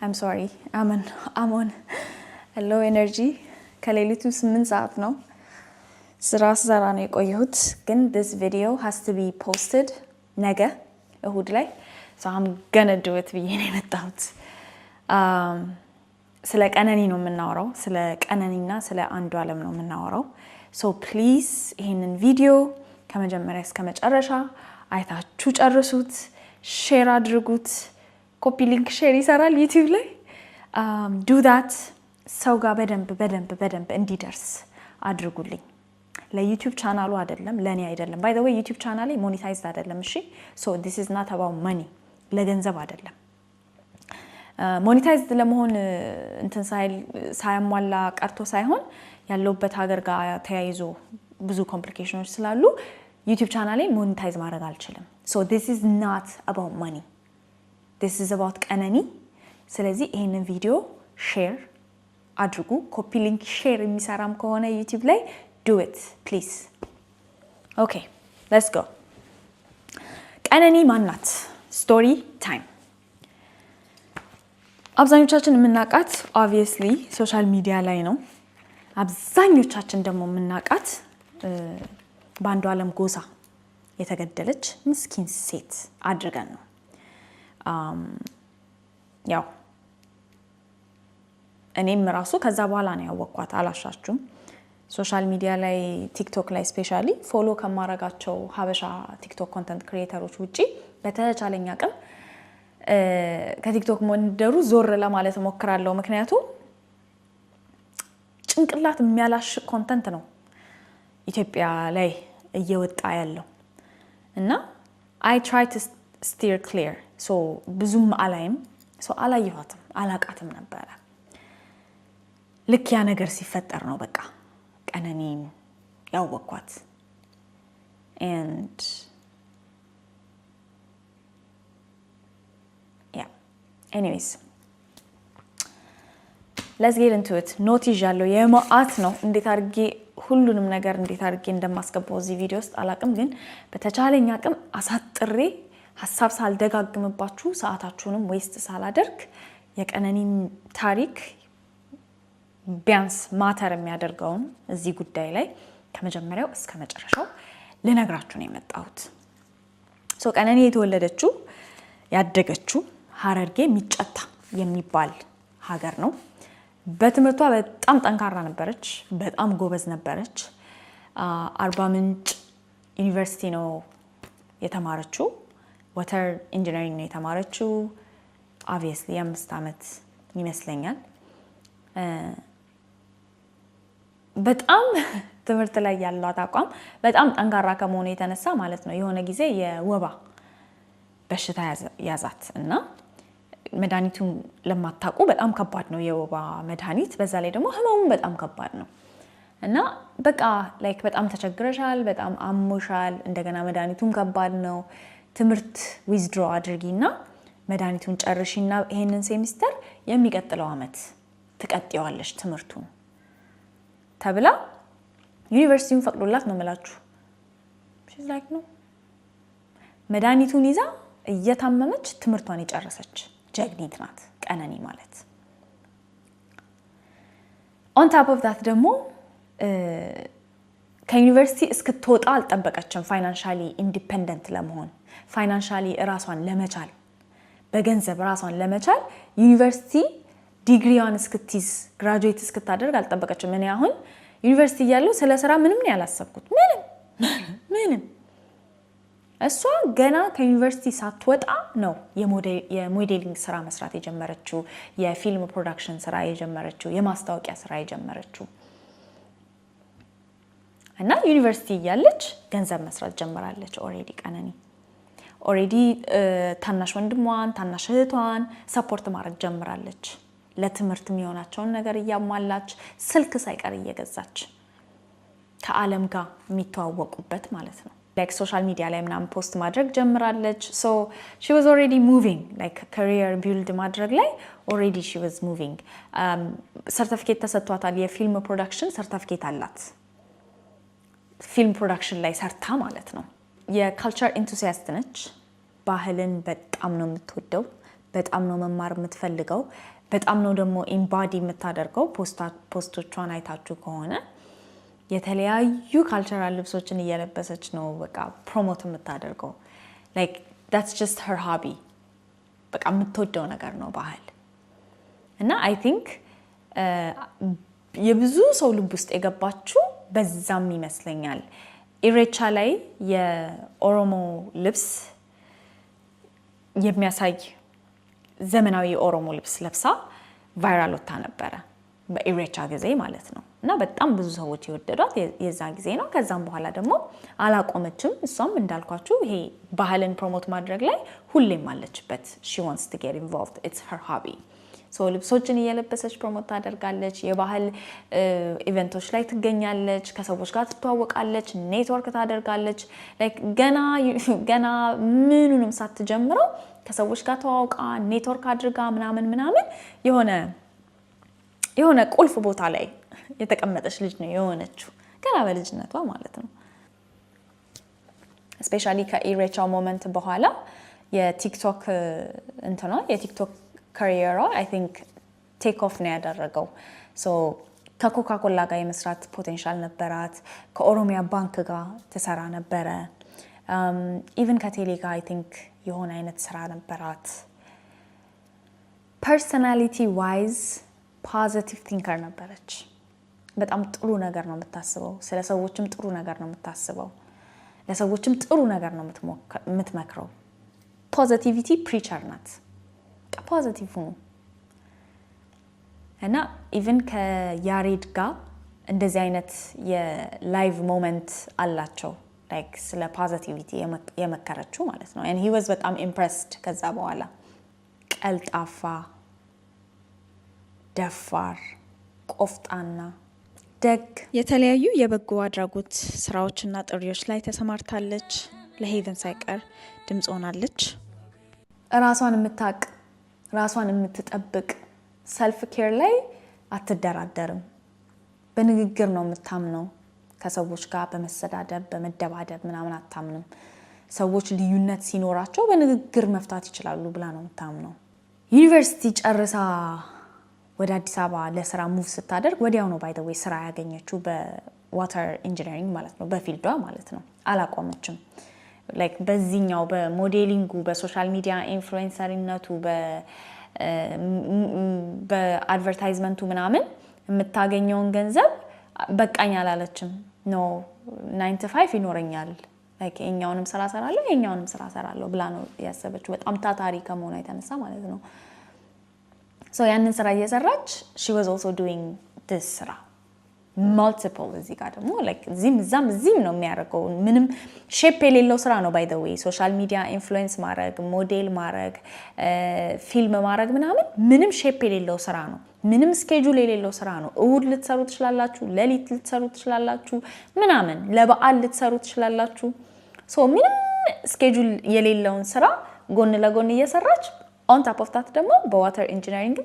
I'm sorry. I'm on low energy. ከሌሊቱ 8 ሰዓት ነው። ስራ ነው የቆየሁት ግን this video has to be posted ነገ እሁድ ላይ so I'm gonna do it ብዬ ነው የመጣሁት። ስለ ቀነኒ ነው የምናወራው ስለ ቀነኒና ስለ አንዱ ዓለም ነው የምናወራው so please ይሄንን ቪዲዮ ከመጀመሪያ እስከ መጨረሻ አይታችሁ ጨርሱት ሼር አድርጉት ኮፒ ሊንክ ሼር ይሰራል YouTube ላይ do that ሰው ጋር በደንብ እንዲደርስ አድርጉልኝ ለዩቲዩብ ቻናሉ አይደለም ለኔ አይደለም by the way YouTube ቻናሌ ሞኔታይዝድ አይደለም እሺ so this is not about money ለገንዘብ አይደለም ሞኔታይዝድ ለመሆን እንትን ሳይሟላ ቀርቶ ሳይሆን ያለውበት ሀገር ጋር ተያይዞ ብዙ ኮምፕሊኬሽኖች ስላሉ YouTube ቻናሌ ሞኔታይዝ ማድረግ አልችልም so this is not about money this is about ቀነኒ ስለዚህ ይሄንን ቪዲዮ ሼር አድርጉ ኮፒ ሊንክ ሼር የሚሰራም ከሆነ YouTube ላይ do it please okay let's go ቀነኒ ማናት story time አብዛኞቻችን የምናቃት obviously ሶሻል ሚዲያ ላይ ነው አብዛኞቻችን ደግሞ የምናቃት በአንዱ ዓለም ጎሳ የተገደለች ምስኪን ሴት አድርገን ነው ያው እኔም ራሱ ከዛ በኋላ ነው ያወቅኳት አላሻችሁም ሶሻል ሚዲያ ላይ ቲክቶክ ላይ ስፔሻሊ ፎሎ ከማረጋቸው ሀበሻ ቲክቶክ ኮንተንት ክሪኤተሮች ውጪ በተቻለኛ አቅም ከቲክቶክ መንደሩ ዞር ለማለት ሞክራለሁ ምክንያቱም ጭንቅላት የሚያላሽ ኮንተንት ነው ኢትዮጵያ ላይ እየወጣ ያለው እና I try to steer clear so ብዙም አላይም so አላየኋትም አላቃትም ነበር ልክ ያ ነገር ሲፈጠር ነው በቃ ቀነኒን ያወቅኳት and yeah anyways let's get into it notice ያለው የማአት ነው እንዴት አድርጌ ሁሉንም ነገር እንዴት አድርጌ እንደማስገባው እዚህ ቪዲዮ ውስጥ አላቅም ግን በተቻለኛ አቅም አሳጥሬ ሐሳብ ሳልደጋግምባችሁ ሰዓታችሁንም ዌስት ሳላደርግ የቀነኒን ታሪክ ቢያንስ ማተር የሚያደርገውን እዚህ ጉዳይ ላይ ከመጀመሪያው እስከ መጨረሻው ልነግራችሁ ነው የመጣሁት ሶ ቀነኒ የተወለደችው ያደገችው ሐረርጌ ሚጨታ የሚባል ሀገር ነው በትምህርቷ በጣም ጠንካራ ነበረች በጣም ጎበዝ ነበረች አርባ ምንጭ ዩኒቨርሲቲ ነው የተማረችው ዋተር ኢንጂነሪንግ ነው የተማረችው obviously 5 አመት ይመስለኛል በጣም ትምህርት ላይ ያለው አቋም በጣም ጠንካራ ከመሆኑ የተነሳ ማለት ነው የሆነ ጊዜ የወባ በሽታ ያዛት እና መድኃኒቱን ለማታውቁ በጣም ከባድ ነው የወባ መድኃኒት በዛ ላይ ደግሞ ህመሙ በጣም ከባድ ነው እና በቃ ላይክ በጣም ተቸግረሻል በጣም አሞሻል እንደገና መድኃኒቱን ከባድ ነው ትምህርት ዊዝድሮ አድርጊና መድኃኒቱን ጨርሺና ይሄንን ሴሚስተር የሚቀጥለው አመት ተቀጥያለሽ ትምህርቱን ተብላ ዩኒቨርሲቲውን ፈቅዶላት ነው መላችሁ she's like no መድኃኒቱን ይዛ እየታመመች ትምህርቷን የጨረሰች ጀግኒት ናት ቀነኒ ማለት on top of that ደግሞ ከዩኒቨርሲቲ እስክትወጣ አልጠበቀችም ፋይናንሻሊ ኢንዲፔንደንት ለመሆን ፋይናንሻሊ ራሷን ለመቻል በገንዘብ ራሷን ለመቻል ዩኒቨርሲቲ ዲግሪዋን እስክትይዝ ግራጁዌት እስክታደርግ አልጠበቀችም እኔ አሁን ዩኒቨርሲቲ ያለው ስለ ስራ ምንም ነው ያላሰብኩት ምንም እሷ ገና ከዩኒቨርሲቲ ሳትወጣ ነው የሞዴሊንግ ስራ መስራት የጀመረችው የፊልም ፕሮዳክሽን ስራ የጀመረችው የማስታወቂያ ስራ የጀመረችው እና ዩኒቨርሲቲ ያለች ገንዘብ መስራት ጀምራለች ኦሬዲ ቀነኒ ኦሬዲ ታናሽ ወንድሟን ታናሽ እህቷን ሰፖርት ማድረግ ጀምራለች ለትምህርት የሚሆናቸውን ነገር ያሟላች ስልክ ሳይቀር እየገዛች ከዓለም ጋር የሚተዋወቁበት ማለት ነው like social media ላይ ምናምን ፖስት ማድረግ ጀምራለች so she was already moving like career build ማድረግ ላይ already she was moving certificate ተሰጥቷታል የፊልም ፕሮዳክሽን certificate አላት ፊልም ፕሮዳክሽን ላይ ሰርታ ማለት ነው የካልቸር ኢንቱሲያስት ነች ባህልን በጣም ነው የምትወደው በጣም ነው መማር የምትፈልገው በጣም ነው ደግሞ ኢምባዲ የምታደርገው ፖስቶቿን አይታችሁ ከሆነ የተለያዩ ካልቸራል ልብሶችን እየለበሰች ነው በቃ ፕሮሞት የምታደርገው like that's just her hobby በቃ የምትወደው ነገር ነው ባህል እና I think የብዙ ሰው ልብ ውስጥ የገባችው በዛም ይመስለኛል ኢሬቻ ላይ የኦሮሞ ልብስ የሚያሳይ ዘመናዊ ኦሮሞ ልብስ ለብሳ ቫይራል ወጣ ነበር በኢሬቻ ጊዜ ማለት ነው እና በጣም ብዙ ሰዎች ይወደዷት የዛ ጊዜ ነው ከዛም በኋላ ደግሞ አላቆመችም እሷም እንዳልኳችሁ ይሄ ባህልን ፕሮሞት ማድረግ ላይ ሁሌም አለችበት she wants to get involved it's her hobby so ልብሶችን እየለበሰች ፕሮሞት ታደርጋለች የባህል ኢቨንቶች ላይ ትገኛለች ከሰዎች ጋር ትተዋወቃለች ኔትወርክ ታደርጋለች like ገና ምኑንም ሳትጀምረው ከሰዎች ጋር ተዋውቃ ኔትወርክ አድርጋ ምናምን የሆነ ቁልፍ ቦታ ላይ የተቀመጠች ልጅ ነው የሆነችው ገና በልጅነቷ ማለት ነው especially ከኢሬቻው ሞመንት በኋላ የቲክቶክ የቲክቶክ ካሪየሯ I think take off ነው ያደረገው so ከኮካኮላ ጋር የመስራት ፖቴንሻል ነበራት ከኦሮሚያ ባንክ ጋር ተሰራ ነበረ even ከቴሌ ጋር I think የሆነ አይነት ስራ ነበራት personality wise positive thinker ነበረች በጣም ጥሩ ነገር ነው የምታስበው ስለ ሰዎችም ጥሩ ነገር ነው የምታስበው ለሰዎችም ጥሩ ነገር ነው የምትመክረው positivity preacher ናት ፖዚቲቭ ነው እና even ከያሬድ ጋር እንደዚህ አይነት የላይቭ ሞመንት አላቸው like ስለ ፖዚቲቪቲ የመከረችው ማለት ነው and he was በጣም impressed ከዛ በኋላ ቀልጣፋ ደፋር ቆፍጣና ደግ የተለያዩ የበጎ አድራጎት ስራዎችና ጥሪዎች ላይ ተሰማርታለች ለሄቨን ሳይቀር ድምጽ ሆናለች ራሷን የምትጠብቅ ሰልፍ ኬር ላይ አትደራደርም በንግግር ነው የምታምነው ከሰዎች ጋር በመሰዳደብ በመደባደብ ምናምን አታምንም ሰዎች ልዩነት ሲኖራቸው በንግግር መፍታት ይችላሉ ብላ ነው የምታምነው ዩኒቨርሲቲ ጨርሳ ወደ አዲስ አበባ ለስራ ሙቭ ስታደርግ ወዲያው ነው ባይ ዘ ዌይ ስራ ያገኘችው በዋተር ኢንጂነሪንግ ማለት ነው በፊልዷ ማለት ነው አላቆመችም like በዚህኛው በሞዴሊንጉ በሶሻል ሚዲያ ኢንፍሉዌንሰርነቱ በአድቨርታይዝመንቱ ምናምን የምታገኘውን ገንዘብ በቃኝ አላለችም no 9 to 5 ይኖረኛል like የኛውንም ስራ ሰራለሁ የኛውንም ስራ ሰራለሁ ብላ ነው ያሰበችው በጣም ታታሪ ከመሆኗ የተነሳ ማለት ነው so ያንን ስራ እየሰራች she was also doing this ስራ multiple እዚህ ጋር ደግሞ like እዚህም ነው የሚያደርገው ምንም ሼፕ የሌለው ስራ ነው by the way ሶሻል ሚዲያ ኢንፍሉዌንስ ማድረግ ሞዴል ማድረግ ፊልም ማድረግ ምንም ሼፕ የሌለው ስራ ነው ምንም ስኬጁል የሌለው ስራ ነው እሁድ ልትሰሩ ትችላላችሁ ሌሊት ልትሰሩ ትችላላችሁ ምናምን ለበዓል ልትሰሩ ትችላላችሁ so ምንም ስኬጁል የሌለውን ስራ ጎን ለጎን እየሰራች on top of that ደግሞ በዋተር ኢንጂነሪንግ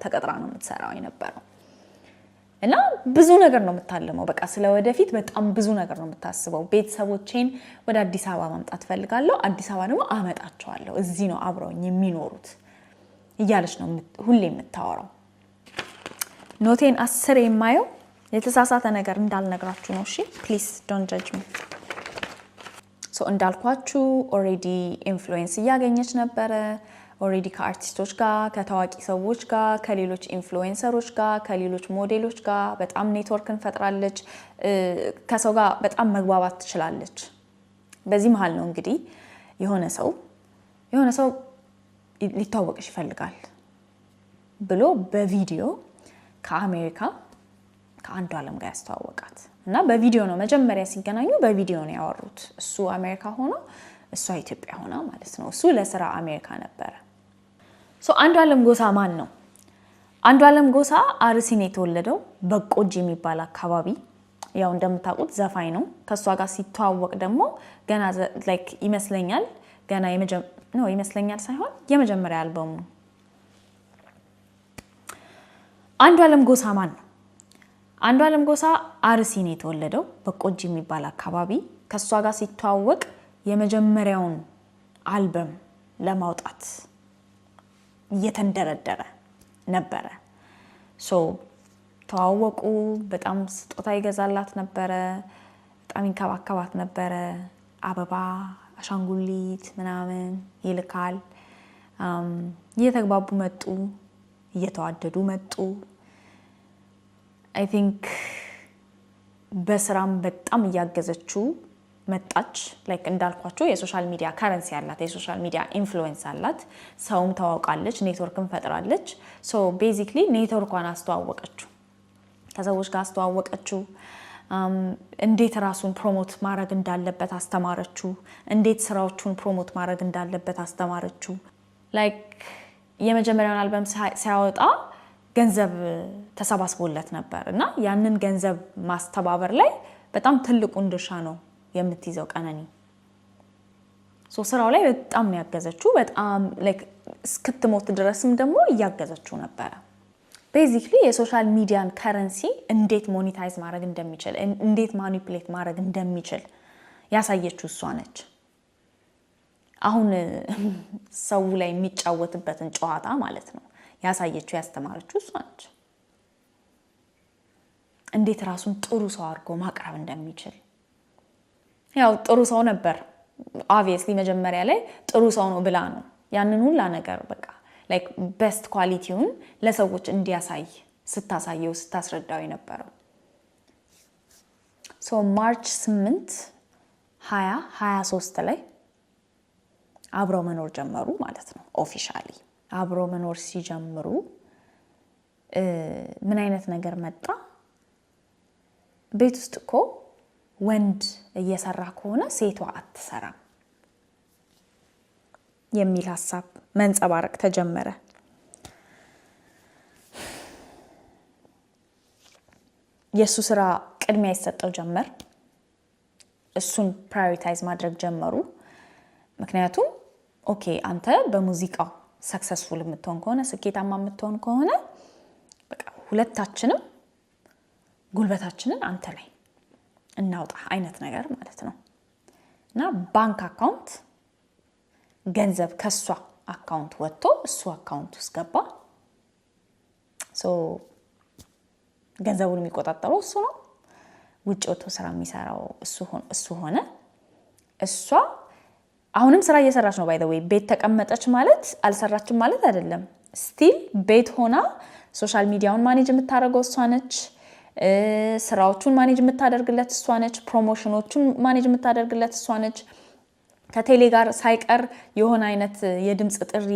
ተቀጥራ ነው የምትሰራው የነበረው እና ብዙ ነገር ነው የምታለመው በቃ ስለወደፊት በጣም ብዙ ነገር ነው የምታስበው ቤተሰቦቼን ወደ አዲስ አበባ ማምጣት ፈልጋለሁ አዲስ አበባ ደግሞ አመጣቸዋለሁ እዚህ ነው አብረውኝ የሚኖሩት እያለች ነው ሁሌ የምታወራው ኖቴን 10 የማየው የተሳሳተ ነገር እንዳልነግራችሁ ነው እሺ please don't judge me so እንዳልኳችሁ already influence እያገኘች ነበረ already ከአርቲስቶች ጋር ከታዋቂ ሰዎች ጋር ከሌሎች ኢንፍሉዌንሰሮች ጋር ከሌሎች ሞዴሎች ጋር በጣም ኔትወርክን ፈጥራለች ከሰው ጋር በጣም መግባባት ትችላለች በዚህ መሃል ነው እንግዲህ የሆነ ሰው ሊታወቅሽ ይፈልጋል ብሎ በቪዲዮ ከአሜሪካ ከአንዱ ዓለም ጋር ያስተዋወቃት እና በቪዲዮ ነው መጀመሪያ ሲገናኙ በቪዲዮ ነው ያወሩት እሱ አሜሪካ ሆኖ እሷ ኢትዮጵያ ሆና ማለት ነው እሱ ለስራ አሜሪካ ነበር so አንዱ ዓለም ጎሳ ማን ነው አንዱ ዓለም ጎሳ አርሲ ነው የተወለደው በቆጂ የሚባል አካባቢ ያው እንደምታውቁት ዘፋኝ ነው ከሷ ጋር ሲተዋወቅ ደግሞ ገና like ይመስለኛል ገና ይመስለኛል ሳይሆን የመጀመሪያ አልበሙ አንዱ ዓለም ጎሳ ማን ነው አንዱ ዓለም ጎሳ አርሲ ነው የተወለደው በቆጂ የሚባል አካባቢ ከሷ ጋር ሲተዋወቅ የመጀመሪያውን አልበም ለማውጣት እየተንደረደረ ነበረ ሶ ተዋወቁ በጣም ስጦታ ይገዛላት ነበረ በጣም ይንከባከባት ነበረ አበባ አሻንጉሊት ምናምን ይልካል እየተግባቡ መጡ እየተዋደዱ መጡ I think በስራም በጣም ያገዘችው መጣች ላይክ እንዳልኳችሁ የሶሻል ሚዲያ ከረንሲ ያላት የሶሻል ሚዲያ ኢንፍሉዌንስ አላት ሰውም ተዋውቃለች ኔትወርክም ፈጥራለች ሶ ቤዚክሊ ኔትወርኳን አስተዋወቀችው ከሰዎች ጋር አስተዋወቀችው እንዴት ራሱን ፕሮሞት ማድረግ እንዳለበት አስተማረችው እንዴት ስራዎቹን ፕሮሞት ማድረግ እንዳለበት አስተማረችው ላይክ የመጀመሪያውን አልበም ሲያወጣ ገንዘብ ተሰባስቦለት ነበርና ያንን ገንዘብ ማስተባበር ላይ በጣም ትልቁን ድርሻ ነው የምትይዘው ቀነኒ ሶ ስራው ላይ በጣም ያገዘችው በጣም ላይክ እስክትሞት ድረስም ደግሞ ያገዘችው ነበር ቤዚክሊ የሶሻል ሚዲያን ከረንሲ እንዴት ሞኔታይዝ ማድረግ እንደሚችል እንዴት ማኒፑሌት ማድረግ እንደሚችል ያሳየችው እሷ ነች አሁን ሰው ላይ የሚጫወትበትን ጨዋታ ማለት ነው ያሳየችው ያስተማረችው እሷ ነች እንዴት ራሱን ጥሩ ሰው አድርጎ ማቅረብ እንደሚችል ያው ጥሩ ሰው ነበር obviously መጀመሪያ ላይ ጥሩ ሰው ነው ብላ ነው ያንን ሁላ ነገር በቃ like best qualityውን ለሰዎች እንዲያሳይ ስታሳየው ስታስረዳው የነበረው so March 8 2023 ላይ አብረው መኖር ጀመሩ ማለት ነው ኦፊሻሊ አብረው መኖር ሲጀምሩ ምን አይነት ነገር መጣ ቤት ውስጥ እኮ ወንድ እየሰራ ከሆነ ሴቷ አትሰራም የሚል ሐሳብ መንጸባረቅ ተጀመረ የሱ ስራ ቅድሚያ ይሰጠው ጀመር እሱን ፕራዮሪታይዝ ማድረግ ጀመሩ ምክንያቱም ኦኬ አንተ በሙዚቃው ሰክሰስፉል የምትሆን ከሆነ ስኬታማ የምትሆን ከሆነ በቃ ሁለታችንም ጉልበታችንን አንተ ላይ እናውጣ አይነት ነገር ማለት ነው እና ባንክ አካውንት ገንዘብ ከሷ አካውንት ወጥቶ እሱ አካውንት ውስጥ ገባ ሶ ገንዘቡን የሚቆጣጠረው እሱ ነው ውጭ ወጥቶ ስራ የሚሰራው እሱ ሆነ እሷ አሁንም ስራ እየሰራች ነው ባይ ዘ ዌይ ቤት ተቀመጠች ማለት አልሰራችም ማለት አይደለም ስቲል ቤት ሆና ሶሻል ሚዲያውን ማኔጅ የምታደርገው እሷ ነች ስራዎቹን ማኔጅ የምታደርግለት እሷ ነች ፕሮሞሽኖቹን ማኔጅ የምታደርግለት እሷ ነች ከቴሌ ጋር ሳይቀር የሆነ አይነት የድምጽ ጥሪ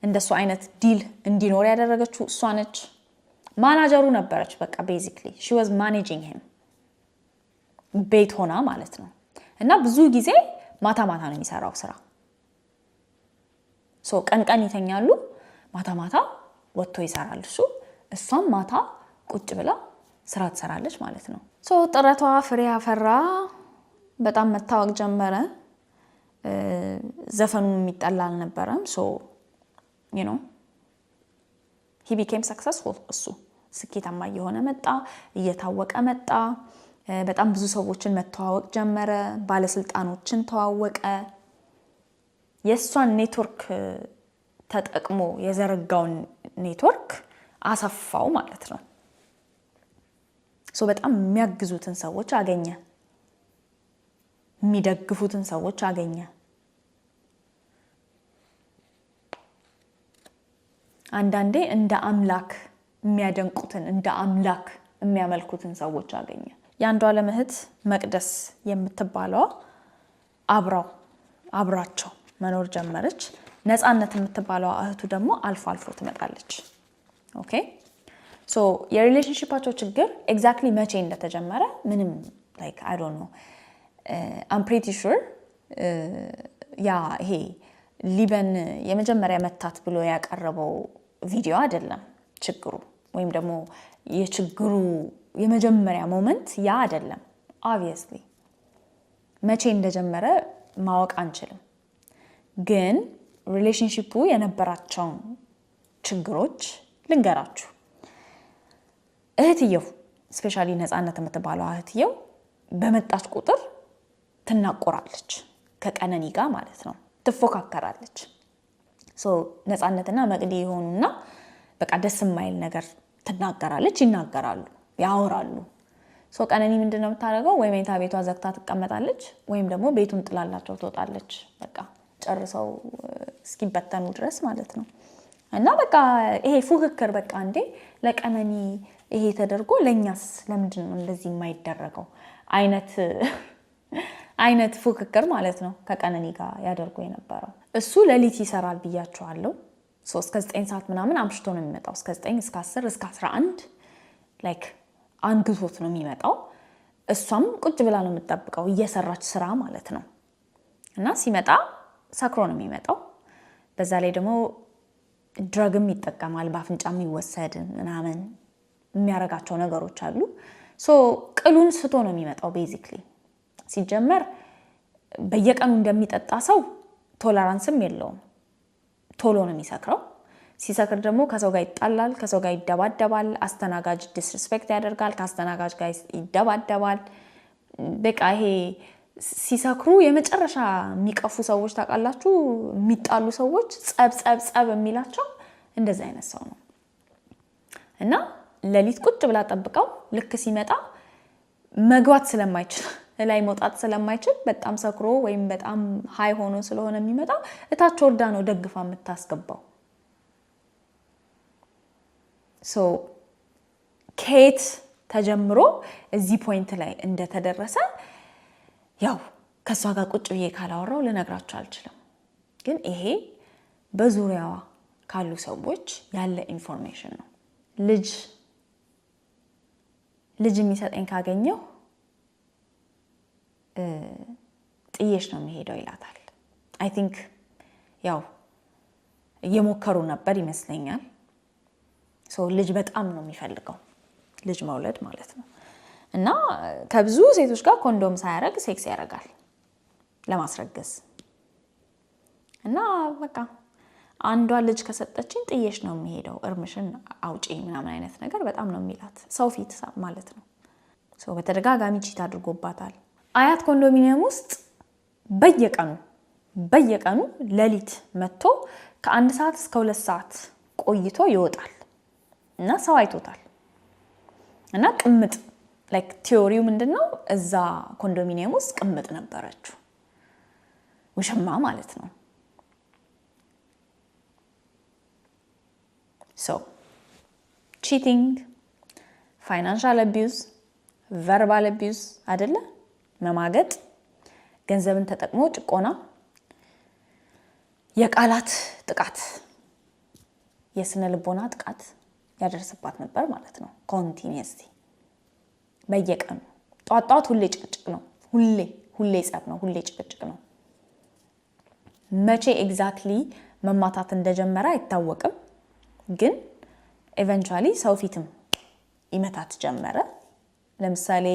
እንደሱ አይነት ዲል እንዲኖር ያደረገችው እሷ ነች ማናጀሩ ነበረች በቃ basically she was managing him ቤት ሆና ማለት ነው እና ብዙ ጊዜ ማታ ማታ ነው የሚሰራው ስራ ሶ ቀን ይተኛሉ ማታ ማታ ወጥቶ ይሰራል እሷም ማታ ቁጭ ብላ ስራ ትሰራለች ማለት ነው ሶ ጥረቷ ፍሬ አፈራ በጣም መታወቅ ጀመረ ዘፈኑ የሚጠላ አልነበረም ሶ you know he became successful እሱ ስኬታማ እየሆነ መጣ እየታወቀ መጣ በጣም ብዙ ሰዎችን መተዋወቅ ጀመረ ባለስልጣኖችን ተዋወቀ የሷን ኔትወርክ ተጠቅሞ የዘረጋውን ኔትወርክ አሰፋው ማለት ነው ሶ በጣም የሚያግዙትን ሰዎች አገኘ የሚደግፉትን ሰዎች አገኘ አንዳንዴ እንደ አምላክ የሚያደንቁትን እንደ አምላክ የሚያመልኩትን ሰዎች አገኘ ያንዷ ለምህት መቅደስ የምትባለው አብራቸው መኖር ጀመረች ነፃነት የምትባለው እህቱ ደግሞ አልፎ ትመጣለች ኦኬ ሶ የሪሌሽንሺፓቸው ችግር ኤግዛክትሊ መቼ እንደተጀመረ ምንም like I don't know I'm pretty sure ያ ይሄ ሊበን የመጀመሪያ መታት ብሎ ያቀረበው ቪዲዮ አይደለም ችግሩ ወይም ደግሞ የችግሩ የመጀመሪያ ሞመንት ያ አይደለም obviously መቼ እንደጀመረ ማወቅ አንችልም ግን ሪሌሽንሺፑ የነበራቸው ችግሮች ልንገራችሁ እህትየው ስፔሻሊ ነፃነት የምትባለው እህትየው በመጣች ቁጥር ትናቆራለች ከቀነኒ ጋር ማለት ነው ትፎካከራለች ነፃነትና መቅዲ ይሆኑና በቃ ደስ የማይል ነገር ትናገራለች ይናገራሉ ያወራሉ ቀነኒ ምንድነው የምታደርገው ወይ መኝታ ቤቷ ዘግታ ትቀመጣለች ወይም ደግሞ ቤቱን ጥላላቸው ትወጣለች በቃ ጨርሰው እስኪበተኑ ድረስ ማለት ነው እና በቃ ይሄ ፉክክር በቃ እንዴ ለቀነኒ ይሄ ተደርጎ ለኛስ ለምንድነው እንደዚህ የማይደረገው አይነት ፉክክር ማለት ነው ከቀነኒ ጋር ያደርጉ የነበረው እሱ ለሊት ይሰራል ብያቸዋለሁ 3-9 ሰዓት ምናምን አምሽቶ ነው የሚመጣው እስከ 9 እስከ 10 እስከ 11 ላይክ አንግቶት ነው የሚመጣው እሷም ቁጭ ብላ ነው የምትጠብቀው እየሰራች ስራ ማለት ነው እና ሲመጣ ሰክሮ ነው የሚመጣው በዛ ላይ ደግሞ ድራግም ይጠቀማል ባፍንጫ የሚወሰድ ምናምን የሚያረጋቸው ነገሮች አሉ ቅሉን ስቶ ነው የሚመጣው ቤዚክሊ ሲጀመር በየቀኑ እንደሚጠጣ ሰው ቶለራንስም የለውም ቶሎ ነው የሚሰክረው ሲሰክር ደግሞ ከሰው ጋር ይጣላል ከሰው ጋር ይደባደባል አስተናጋጅ ዲስሪስፔክት ያደርጋል ካስተናጋጅ ጋር ይደባደባል በቃ ይሄ ሲሰክሩ የመጨረሻ የሚቀፉ ሰዎች ታውቃላችሁ የሚጣሉ ሰዎች ጸብ የሚላቸው እንደዚህ አይነት ሰው ነው እና ለሊት ቁጭ ብላ ጠብቀው ልክ ሲመጣ መግባት ስለማይችል ላይ መውጣት ስለማይችል በጣም ሰክሮ ወይም በጣም ሃይ ሆኖ ስለሆነ የሚመጣው እታች ወርዳ ነው ደግፋ የምታስገባው ከየት ተጀምሮ እዚህ ፖይንት ላይ እንደተደረሰ ያው ከሷ ጋር ቁጭ ብዬ ካላወራው ልነግራችሁ አልችልም ግን ይሄ በዙሪያዋ ካሉ ሰዎች ያለ ኢንፎርሜሽን ነው ልጅ የሚሰጠኝ ካገኘው ጥዬሽ ነው የሚሄደው ይላታል አይ ቲንክ ያው እየሞከሩ ነበር ይመስለኛል ልጅ በጣም ነው የሚፈልገው ልጅ መውለድ ማለት ነው እና ከብዙ ሴቶች ጋር ኮንዶም ሳያረግ ሴክስ ያረጋል ለማስረገዝ እና በቃ አንዷ ልጅ ከሰጠችኝ ጥዬሽ ነው የሚሄደው እርምሽን አውጪ ምናምን አይነት ነገር በጣም ነው የሚላት ሰው ፊት ማለት ነው በተደጋጋሚ ቺት አድርጎባታል አያት ኮንዶሚኒየም ውስጥ በየቀኑ ለሊት መጥቶ ከ1 ሰዓት እስከ 2 ሰዓት ቆይቶ ይወጣል እና ሰው አይቶታል እና ቅምጥ ላይክ ቲዮሪው ምንድነው እዛ ኮንዶሚኒየም ውስጥ ቅምጥ ነበረችው ውሽማ ማለት ነው cheating financial abuse verbal abuse አይደለ መማገጥ ገንዘብን ተጠቅሞ ጭቆና የቃላት ጥቃት የስነ ልቦና ጥቃት ያደርስባት ነበር ማለት ነው ኮንቲኒየስሊ በየቀኑ ጧጧት ሁሌ ጭቅጭቅ ነው ሁሌ ጸብ ነው ሁሌ ጭቅጭቅ ነው መቼ ኤግዛክትሊ መማታት እንደጀመረ አይታወቅም ግን ኢቨንቹአሊ ሰው ፊትም ይመታት ጀመረ ለምሳሌ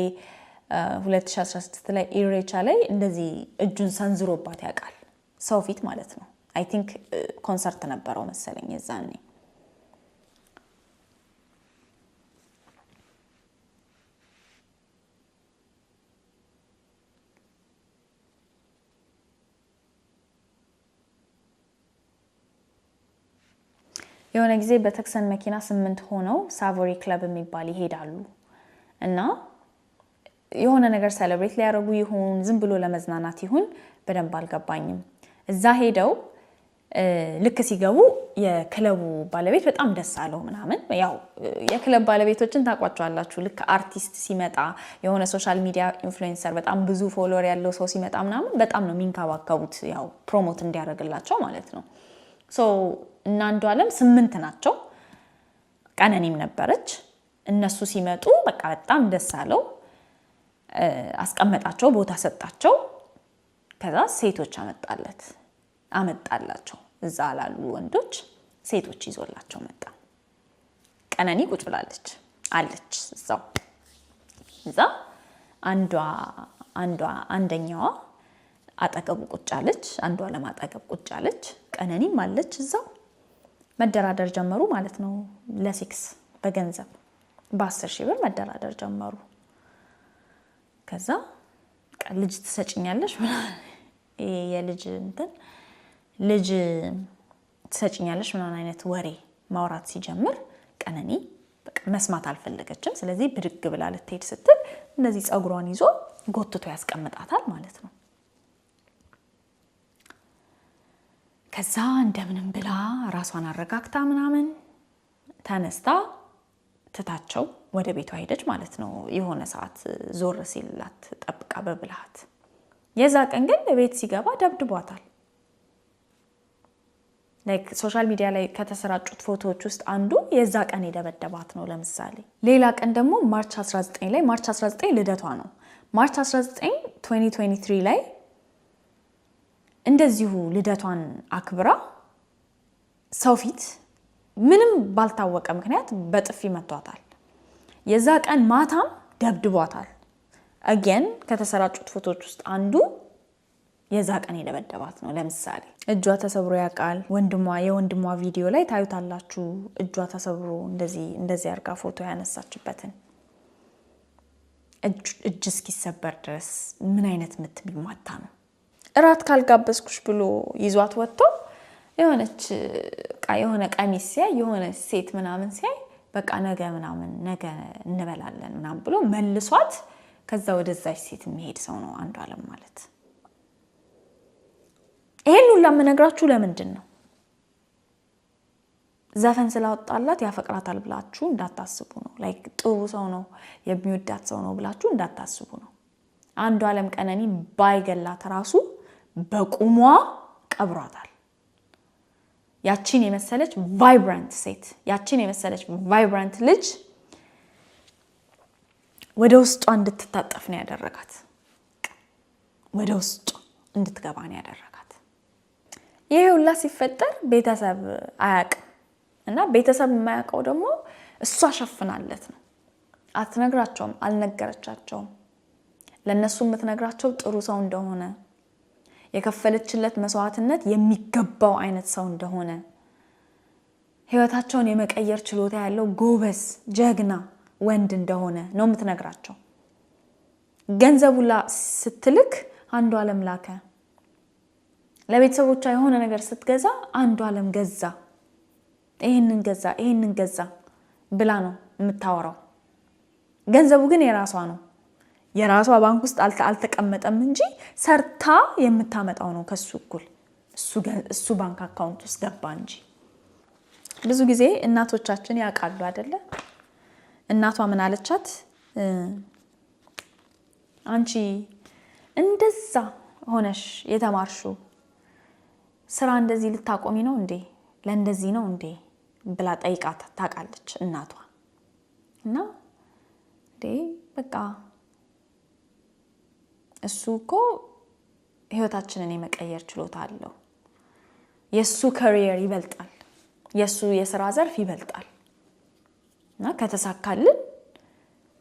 2016 ላይ ኢሬቻ ላይ እንደዚህ እጁን ሰንዝሮባት ያውቃል ሰው ፊት ማለት ነው አይ ቲንክ ኮንሰርት ነበረው መሰለኝ የዛኔ የሆነ ጊዜ በተክሰን መኪና 8 ሆነው ሳቮሪ ክለብ የሚባል ይሄዳሉ እና የሆነ ነገር ሴሌብሬት ሊያረጉ ይሁን ዝም ብሎ ለመዝናናት ይሁን በደንብ አልገባኝም እዛ ሄደው ልክ ሲገቡ የክለቡ ባለቤት በጣም ደስ አለው ምናምን ያው የክለብ ባለቤቶችን ታቋጫላችሁ ልክ አርቲስት ሲመጣ የሆነ ሶሻል ሚዲያ ኢንፍሉዌንሰር በጣም ብዙ ፎሎወር ያለው ሰው ሲመጣ ምናምን በጣም ነው የሚንካባከቡት ያው ፕሮሞት እንዲያደርግላቸው ማለት ነው እና አንዱ ዓለም 8 ናቸው ቀነኒም ነበረች እነሱ ሲመጡ በቃ በጣም ደስ አለው አስቀመጣቸው ቦታ ሰጣቸው ከዛ ሴቶች አመጣላቸው እዛ ላሉ ወንዶች ሴቶች ይዞላቸው መጣ ቀነኒ ቁጭ ብላለች አለች እዛ አንደኛዋ አጠገቡ ቁጭ አለች አንዷ ለማጠገብ ቁጭ አለች ቀነኒም አለች እዛው መደራደር ጀመሩ ማለት ነው ለሴክስ በገንዘብ በ10,000 ብር መደራደር ጀመሩ ከዛ ልጅ ትሰጭኛለሽ የልጅ ልጅ ትሰጪኛለሽ ምናምን አይነት ወሬ ማውራት ሲጀምር ቀነኒ በቃ መስማት አልፈለገችም። ስለዚህ ብድግ ብላ ልትሄድ ስትል እንደዚህ ጸጉሯን ይዞ ጎትቶ ያስቀምጣታል ማለት ነው። ከዛ እንደምንም ብላ ራሷን አረጋግታ ምናምን ተነስታ ትታቸው ወደ ቤቷ ሄደች ማለት ነው። የሆነ ሰዓት ዞር ሲልላት ጠብቃ በብልሃት። የዛ ቀን ግን ቤት ሲገባ ደብድቧታል። ላይክ ሶሻል ሚዲያ ላይ ከተሰራጩት ፎቶዎች ውስጥ አንዱ የዛ ቀን የደበደባት ነው። ለምሳሌ ሌላ ቀን ደግሞ ማርች 19 ላይ ማርች 19 ልደቷ ነው። ማርች 19 2023 ላይ እንደዚሁ ልደቷን አክብራ ሰው ፊት ምንም ባልታወቀ ምክንያት በጥፊ መቷታል። የዛ ቀን ማታም ደብድቧታል። አገን ከተሰራጩት ፎቶዎች ውስጥ አንዱ የዛ ቀን የደበደባት ነው። ለምሳሌ እጇ ተሰብሮ ያውቃል። የወንድሟ ቪዲዮ ላይ ታዩታላችሁ። እጇ ተሰብሮ እንደዚህ አርጋ ፎቶ ያነሳችበትን እጅ እስኪሰበር ድረስ ምን አይነት ምት ቢማታ ነው። እራት ካልጋበዝኩሽ ብሎ ይዟት ወጥቶ የሆነ ቀሚስ ሲያይ የሆነ ሴት ምናምን ሲያይ በቃ ነገ እንበላለን ምናምን ብሎ መልሷት ከዛ ወደዛች ሴት የሚሄድ ሰው ነው አንዷለም ማለት። ይሄን ሁሉ ለምነግራችሁ ለምንድን ነው? ዘፈን ስላወጣላት ያፈቅራታል ብላችሁ እንዳታስቡ ነው። ላይክ ጥሩ ሰው ነው የሚወዳት ሰው ነው ብላችሁ እንዳታስቡ ነው። አንዷለም ቀነኒ ባይገላት ራሱ በቁሟ ቀብሯታል። ያቺን የመሰለች ቫይብራንት ሴት፣ ያቺን የመሰለች ቫይብራንት ልጅ ወደ ውስጧ እንድትታጠፍ ነው ያደረጋት። ወደ ውስጧ እንድትገባ ነው ያደረጋት። ይሄ ሁላ ሲፈጠር ቤተሰብ አያውቅም እና ቤተሰብ የማያውቀው ደግሞ እሷ ሸፍናለት ነው። አትነግራቸውም፣ አልነገረቻቸውም። ለነሱ የምትነግራቸው ጥሩ ሰው እንደሆነ፣ የከፈለችለት መስዋዕትነት የሚገባው አይነት ሰው እንደሆነ፣ ህይወታቸውን የመቀየር ችሎታ ያለው ጎበዝ ጀግና ወንድ እንደሆነ ነው የምትነግራቸው። ገንዘቡላ ስትልክ አንዷለም ላከ። ለቤተሰቦቿ የሆነ ነገር ስትገዛ አንዷለም ገዛ፣ ይሄንን ገዛ ብላ ነው የምታወራው። ገንዘቡ ግን የራሷ ነው። የራሷ ባንክ ውስጥ አልተቀመጠም እንጂ ሰርታ የምታመጣው ነው ከሱ እኩል እሱ ባንክ አካውንት ውስጥ ገባ እንጂ። ብዙ ጊዜ እናቶቻችን ያውቃሉ አይደለ? እናቷ ምን አለቻት? አንቺ እንደዛ ሆነሽ የተማርሽው ስራ እንደዚህ ልታቆሚ ነው እንዴ? ለእንደዚህ ነው እንዴ ብላ ጠይቃት ታውቃለች እናቷ። እና እንዴ በቃ እሱ እኮ ህይወታችንን የመቀየር ችሎታ አለው። የሱ ካሪየር ይበልጣል፣ የሱ የሥራ ዘርፍ ይበልጣል። እና ከተሳካልን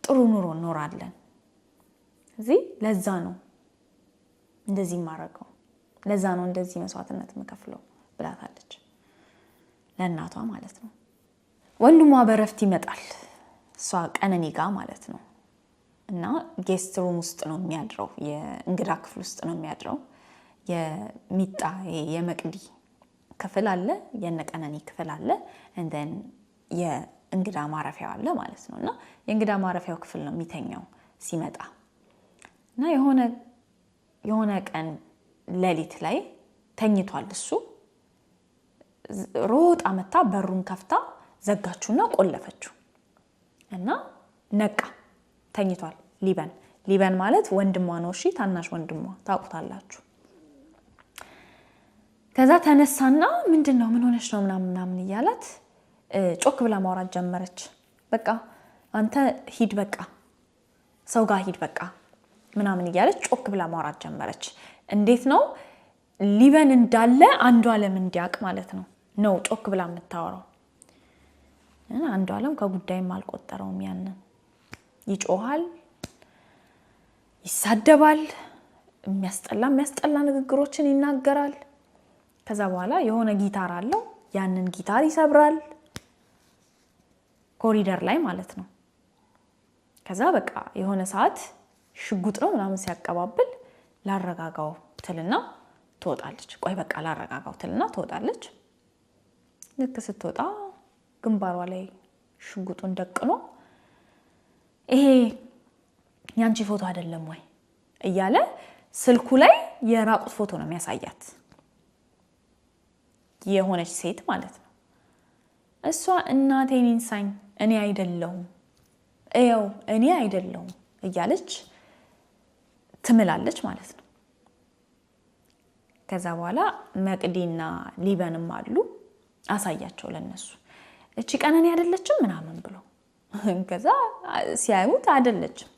ጥሩ ኑሮ እንኖራለን። እዚህ ለዛ ነው እንደዚህ ማረገው፣ ለዛ ነው እንደዚህ መስዋዕትነት መከፍለው ብላታለች ለእናቷ ማለት ነው። ወንድሟ በረፍት ይመጣል እሷ ቀነኒ ጋር ማለት ነው። እና ጌስት ሩም ውስጥ ነው የሚያድረው፣ የእንግዳ ክፍል ውስጥ ነው የሚያድረው። የሚጣ የመቅዲ ክፍል አለ፣ የነቀነኒ ክፍል አለ፣ እንደን የእንግዳ ማረፊያው አለ ማለት ነው። እና የእንግዳ ማረፊያው ክፍል ነው የሚተኛው ሲመጣ። እና የሆነ ቀን ሌሊት ላይ ተኝቷል እሱ። ሮጣ መታ በሩን ከፍታ ዘጋችውና ቆለፈችው። እና ነቃ፣ ተኝቷል። ሊበን ማለት ወንድሟ ነው። እሺ ታናሽ ወንድሟ ታውቁታላችሁ። ከዛ ተነሳና ምንድነው ምን ሆነሽ ነው ምናምን እያላት ጮክ ብላ ማውራት ጀመረች። በቃ አንተ ሂድ፣ በቃ ሰው ጋር ሂድ በቃ ምናምን እያለች ጮክ ብላ ማውራት ጀመረች። እንዴት ነው ሊበን እንዳለ አንዷለም እንዲያውቅ ማለት ነው ጮክ ብላ የምታወራው። አንዷለም ከጉዳይም አልቆጠረውም። ያንን ይጮሃል፣ ይሳደባል፣ የሚያስጠላ ንግግሮችን ይናገራል። ከዛ በኋላ የሆነ ጊታር አለው፣ ያንን ጊታር ይሰብራል ኮሪደር ላይ ማለት ነው። ከዛ በቃ የሆነ ሰዓት ሽጉጥ ነው ምናምን ሲያቀባብል ላረጋጋው ትልና ትወጣለች። ቆይ በቃ ላረጋጋው ትልና ትወጣለች። ልክ ስትወጣ ግንባሯ ላይ ሽጉጡን ደቅኖ ይሄ ያንቺ ፎቶ አይደለም ወይ እያለ ስልኩ ላይ የራቁት ፎቶ ነው የሚያሳያት የሆነች ሴት ማለት ነው እሷ እናቴን ኢንሳኝ እኔ አይደለሁም እኔ አይደለሁም እያለች ትምላለች ማለት ነው ከዛ በኋላ መቅዲና ሊበንም አሉ አሳያቸው ለነሱ እቺ ቀነኒ አይደለችም ምናምን ብሎ ከዛ ሲያዩት አይደለችም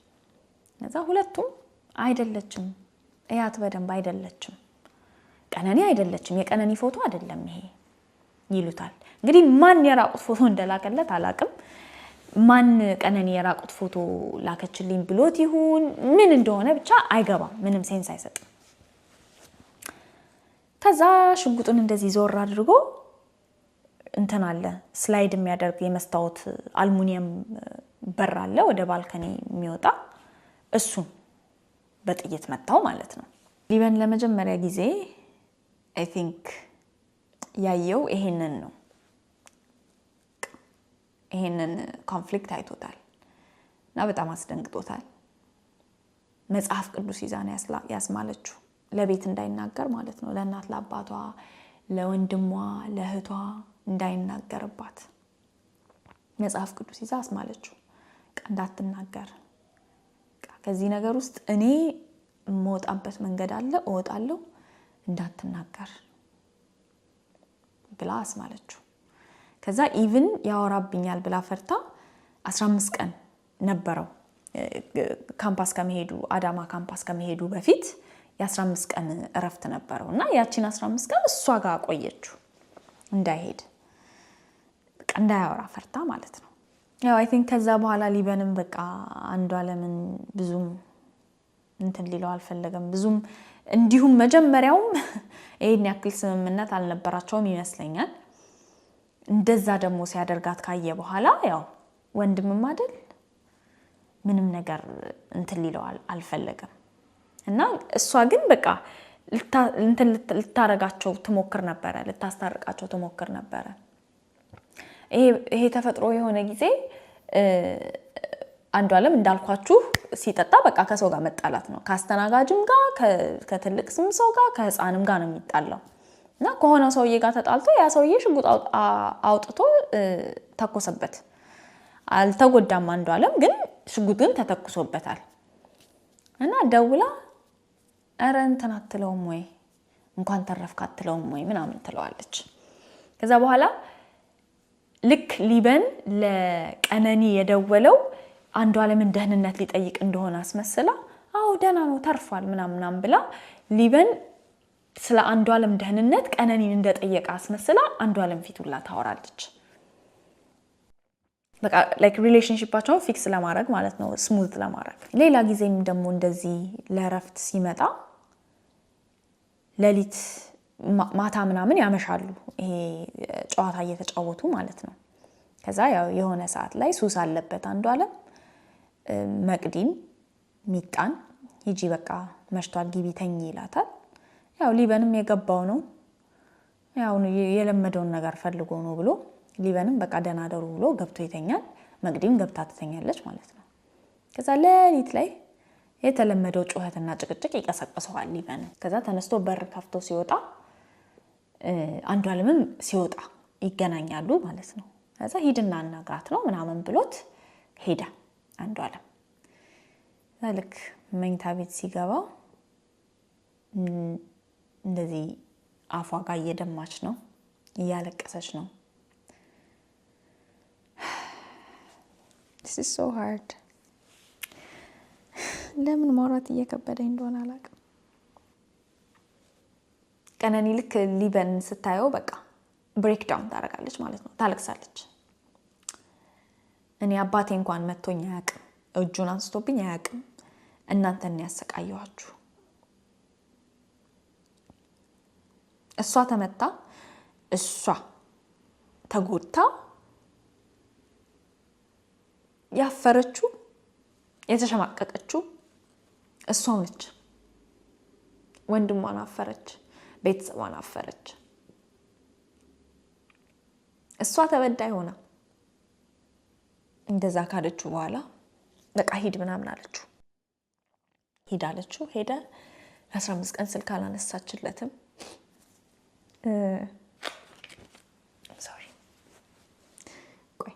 ከዛ ሁለቱም አይደለችም እያት በደንብ አይደለችም ቀነኒ አይደለችም የቀነኒ ፎቶ አይደለም ይሄ ይሉታል እንግዲህ ማን የራቁት ፎቶ እንደላከለት አላቅም ማን ቀነኒ የራቁት ፎቶ ላከችልኝ ብሎት ይሁን ምን እንደሆነ ብቻ አይገባም ምንም ሴንስ አይሰጥም ከዛ ሽጉጡን እንደዚህ ዞር አድርጎ እንትን አለ ስላይድ የሚያደርግ የመስታወት አልሙኒየም በር አለ ወደ ባልከኒ የሚወጣ እሱን በጥይት መታው ማለት ነው ሊበን ለመጀመሪያ ጊዜ I think ያየው ይሄንን ነው ይሄንን ኮንፍሊክት አይቶታል እና በጣም አስደንግጦታል መጽሐፍ ቅዱስ ይዛን ያስማለችው ለቤት እንዳይናገር ማለት ነው ለእናት ለአባቷ ለወንድሟ ለእህቷ እንዳይናገርባት መጽሐፍ ቅዱስ ይዛ አስማለችው እንዳትናገር ከዚህ ነገር ውስጥ እኔ ሞጣበት መንገድ አለ እወጣለሁ እንዳትናገር ብላ አስማለችው ከዛ ኢቭን ያወራብኛል ብላ ፈርታ 15 ቀን ነበረው ካምፓስ ከመሄዱ አዳማ ካምፓስ ከመሄዱ በፊት የ15 ቀን እረፍት ነበረውና ያቺን 15 ቀን እሷ ጋር ቆየችው እንዳይሄድ በቃ እንዳያወራ ፈርታ ማለት ነው ያው አይ ቲንክ ከዛ በኋላ ሊበንም በቃ አንዷለምን ብዙም እንትን ሊለው አልፈለገም ብዙም እንዲሁም መጀመሪያውም ይሄን ያክል ስምምነት አልነበራቸውም ይመስለኛል እንደዛ ደግሞ ሲያደርጋት ካየ በኋላ ያው ወንድምም አይደል ምንም ነገር እንትን ሊለው አልፈለገም እና እሷ ግን በቃ ልታረጋቸው ትሞክር ነበር ልታስታርቃቸው ትሞክር ነበር ይሄ ተፈጥሮ የሆነ ጊዜ አንዷለም እንዳልኳችሁ ሲጠጣ በቃ ከሰው ጋር መጣላት ነው ካስተናጋጅም ጋር ከትልቅ ስም ሰው ጋር ከህፃንም ጋር ነው የሚጣላው እና ከሆነ ሰውዬ ጋር ተጣልቶ ያ ሰውዬ ሽጉጥ አውጥቶ ተኮሰበት አልተጎዳም አንዷለም ግን ሽጉጥን ተተኩሶበታል እና ደውላ አረ እንትን አትለውም ወይ እንኳን ተረፍክ አትለውም ወይ ምናምን ትለዋለች ከዛ በኋላ ልክ ሊበን ለቀነኒ የደወለው አንዷለምን ደህንነት ሊጠይቅ እንደሆነ አስመስላ አው ደህና ነው ተርፏል ምናምን ብላ ሊበን ስለ አንዷለም ደህንነት ቀነኒን እንደጠየቀ አስመስላ አንዷለም ፊቱላ ታወራለች በቃ ላይክ ሪሌሽንሺፓቸውን ፊክስ ለማድረግ ማለት ነው ስሙዝ ለማድረግ ሌላ ጊዜም ደግሞ እንደዚህ ለረፍት ሲመጣ ለሊት ማታ ምናምን ያመሻሉ ይሄ ጨዋታ እየተጫወቱ ማለት ነው ከዛ ያው የሆነ ሰዓት ላይ ሱስ አለበት አንዷለም መቅዲን ሚጣን ሂጂ በቃ መሽቷል ግቢ ተኝ ይላታል ያው ሊበንም የገባው ነው ያው የለመደውን ነገር ፈልጎ ነው ብሎ ሊበንም በቃ ደናደሩ ብሎ ገብቶ ይተኛል መቅዲም ገብታ ትተኛለች ማለት ነው ከዛ ለሊት ላይ የተለመደው ጩኸትና ጭቅጭቅ ይቀሰቀሰዋል ሊበን ከዛ ተነስቶ በር ከፍቶ ሲወጣ አንዷለምም ሲወጣ ይገናኛሉ ማለት ነው ከዛ ሂድና አናግራት ነው ምናምን ብሎት ሄዳ አንዷለም ልክ መኝታ ቤት ሲገባ እንደዚህ አፏ ጋር እየደማች ነው እያለቀሰች ነው This is so hard ለምን ማውራት እየከበደኝ እንደሆነ አላውቅም ቀነኒ ልክ ሊበን ስታየው በቃ ብሬክ ዳውን ታደርጋለች ማለት ነው ታለቅሳለች እኔ አባቴ እንኳን መቶኝ አያውቅም እጁን አንስቶብኝ አያውቅም እናንተን ያሰቃያችሁ እሷ ተመታ እሷ ተጎድታ ያፈረችው የተሸማቀቀችው እሷው ነች ወንድሟን አፈረች ቤተሰቧን አፈረች እሷ ተበዳይ ሆና እንደዛ ካለችው በኋላ በቃ ሂድ ምናምን አለችው። ሂድ አለችው። ሄደ። 15 ቀን ስልክ አላነሳችለትም። ሶሪ ቆይ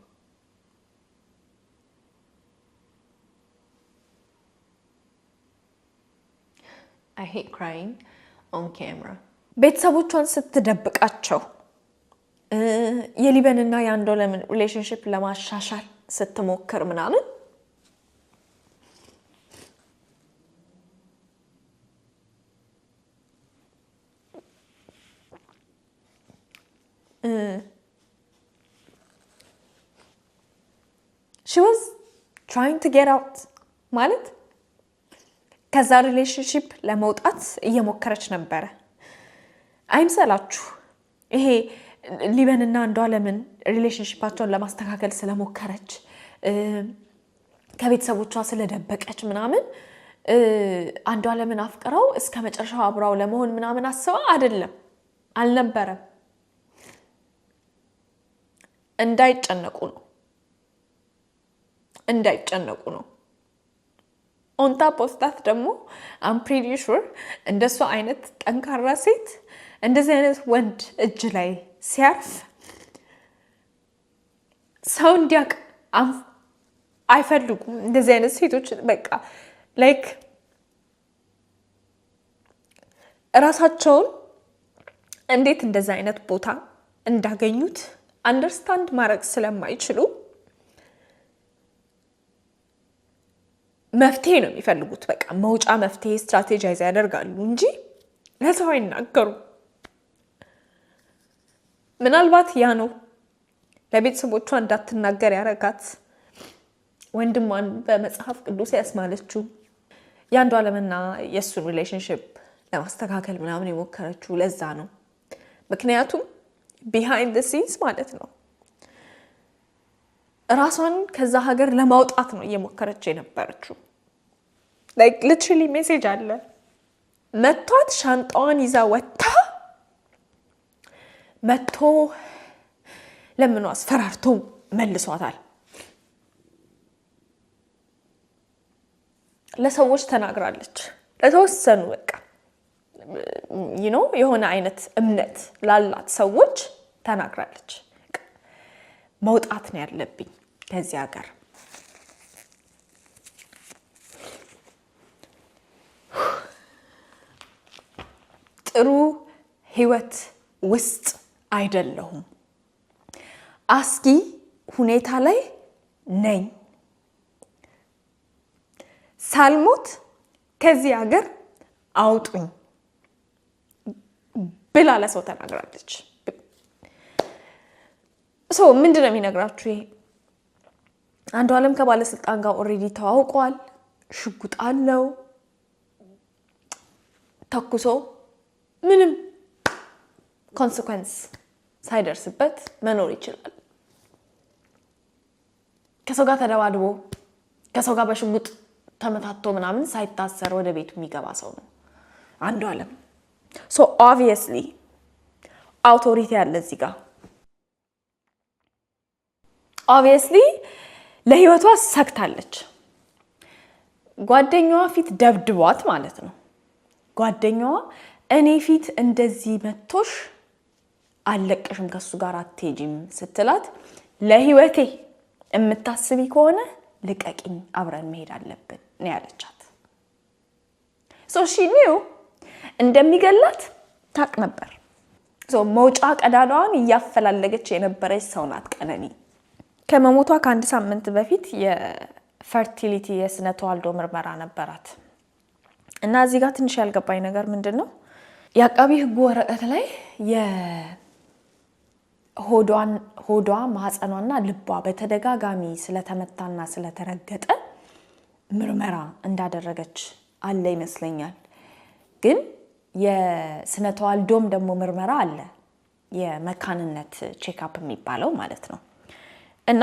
I hate crying on camera. ቤተሰቦቿን ስትደብቃቸው የሊበንና የአንዷለም ሪሌሽንሺፕ ለማሻሻል ስትሞክር ምናምን she was trying to get out ማለት ከዛ ሪሌሽንሺፕ ለመውጣት እየሞከረች ነበር። አይምሰላችሁ ይሄ ሊበንና አንዷለምን ሪሌሽንሺፓቸውን ለማስተካከል ስለሞከረች ከቤተሰቦቿ ስለደበቀች ምናምን አንዷለምን አፍቅረው እስከ መጨረሻው አብራው ለመሆን ምናምን አስባ አይደለም አልነበረም። እንዳይጨነቁ ነው on top of that ደግሞ I'm pretty sure እንደሷ አይነት ጠንካራ ሴት እንደዚህ አይነት ወንድ እጅ ላይ ሲያርፍ ሰው እንዲያውቅ አይፈልጉም። እንደዚህ አይነት ሴቶች በቃ ላይክ ራሳቸውን እንዴት እንደዚህ አይነት ቦታ እንዳገኙት አንደርስታንድ ማድረግ ስለማይችሉ መፍትሄ ነው የሚፈልጉት። በቃ መውጫ መፍትሄ ስትራቴጂይዝ ያደርጋሉ እንጂ ለሰው አይናገሩም። ምናልባት ያ ነው ለቤተሰቦቿ እንዳትናገር ያረጋት ወንድሟን በመጽሐፍ ቅዱስ ያስማለችው የአንዷለምና የእሱን ሪሌሽንሺፕ ለማስተካከል ምናምን የሞከረችው ለዛ ነው። ምክንያቱም ቢሃይንድ ዘ ሲንስ ማለት ነው ራሷን ከዛ ሀገር ለማውጣት ነው እየሞከረች የነበረችው። ላይክ ሊትራሊ ሜሴጅ አለ መቷት ሻንጣዋን ይዛ ወጣ መቶ ለምኑ አስፈራርቶ መልሷታል። ለሰዎች ተናግራለች። ለተወሰኑ በቃ የሆነ አይነት እምነት ላላት ሰዎች ተናግራለች። መውጣት ነው ያለብኝ ከዚህ ሀገር። ጥሩ ህይወት ውስጥ አይደለሁም። አስጊ ሁኔታ ላይ ነኝ። ሳልሞት ከዚህ ሀገር አውጡኝ ብላ ለሰው ተናግራለች። ምንድነው የሚነግራችሁ? ይሄ አንዷለም ከባለስልጣን ጋር ኦሬዲ ተዋውቋል። ሽጉጥ አለው። ተኩሶ ምንም ኮንሲኩዌንስ ሳይደርስበት መኖር ይችላል። ከሰው ጋር ተደባድቦ ከሰው ጋር በሽጉጥ ተመታቶ ምናምን ሳይታሰር ወደ ቤቱ የሚገባ ሰው ነው አንዷለም። ኦብቪየስሊ አውቶሪቲ ያለ እዚህ ጋር ኦብቪየስሊ ለህይወቷ ሰክታለች። ጓደኛዋ ፊት ደብድቧት ማለት ነው። ጓደኛዋ እኔ ፊት እንደዚህ መቶሽ አለቀሽም ከሱ ጋር አትሄጂም ስትላት ለህይወቴ የምታስቢ ከሆነ ልቀቂኝ አብረን መሄድ አለብን ነው ያለቻት። she knew እንደሚገላት ታቅ ነበር። መውጫ ቀዳዳዋን እያፈላለገች የነበረች ሰው ናት ቀነኒ። ከመሞቷ ከአንድ ሳምንት በፊት የፈርቲሊቲ የስነ ተዋልዶ ምርመራ ነበራት እና እዚህ ጋር ትንሽ ያልገባኝ ነገር ምንድነው የአቃቢ ህግ ወረቀት ላይ ሆዷ ማህፀኗና ልቧ በተደጋጋሚ ስለተመታና ስለተረገጠ ምርመራ እንዳደረገች አለ ይመስለኛል። ግን የስነ ተዋልዶም ደግሞ ምርመራ አለ፣ የመካንነት ቼክአፕ የሚባለው ማለት ነው። እና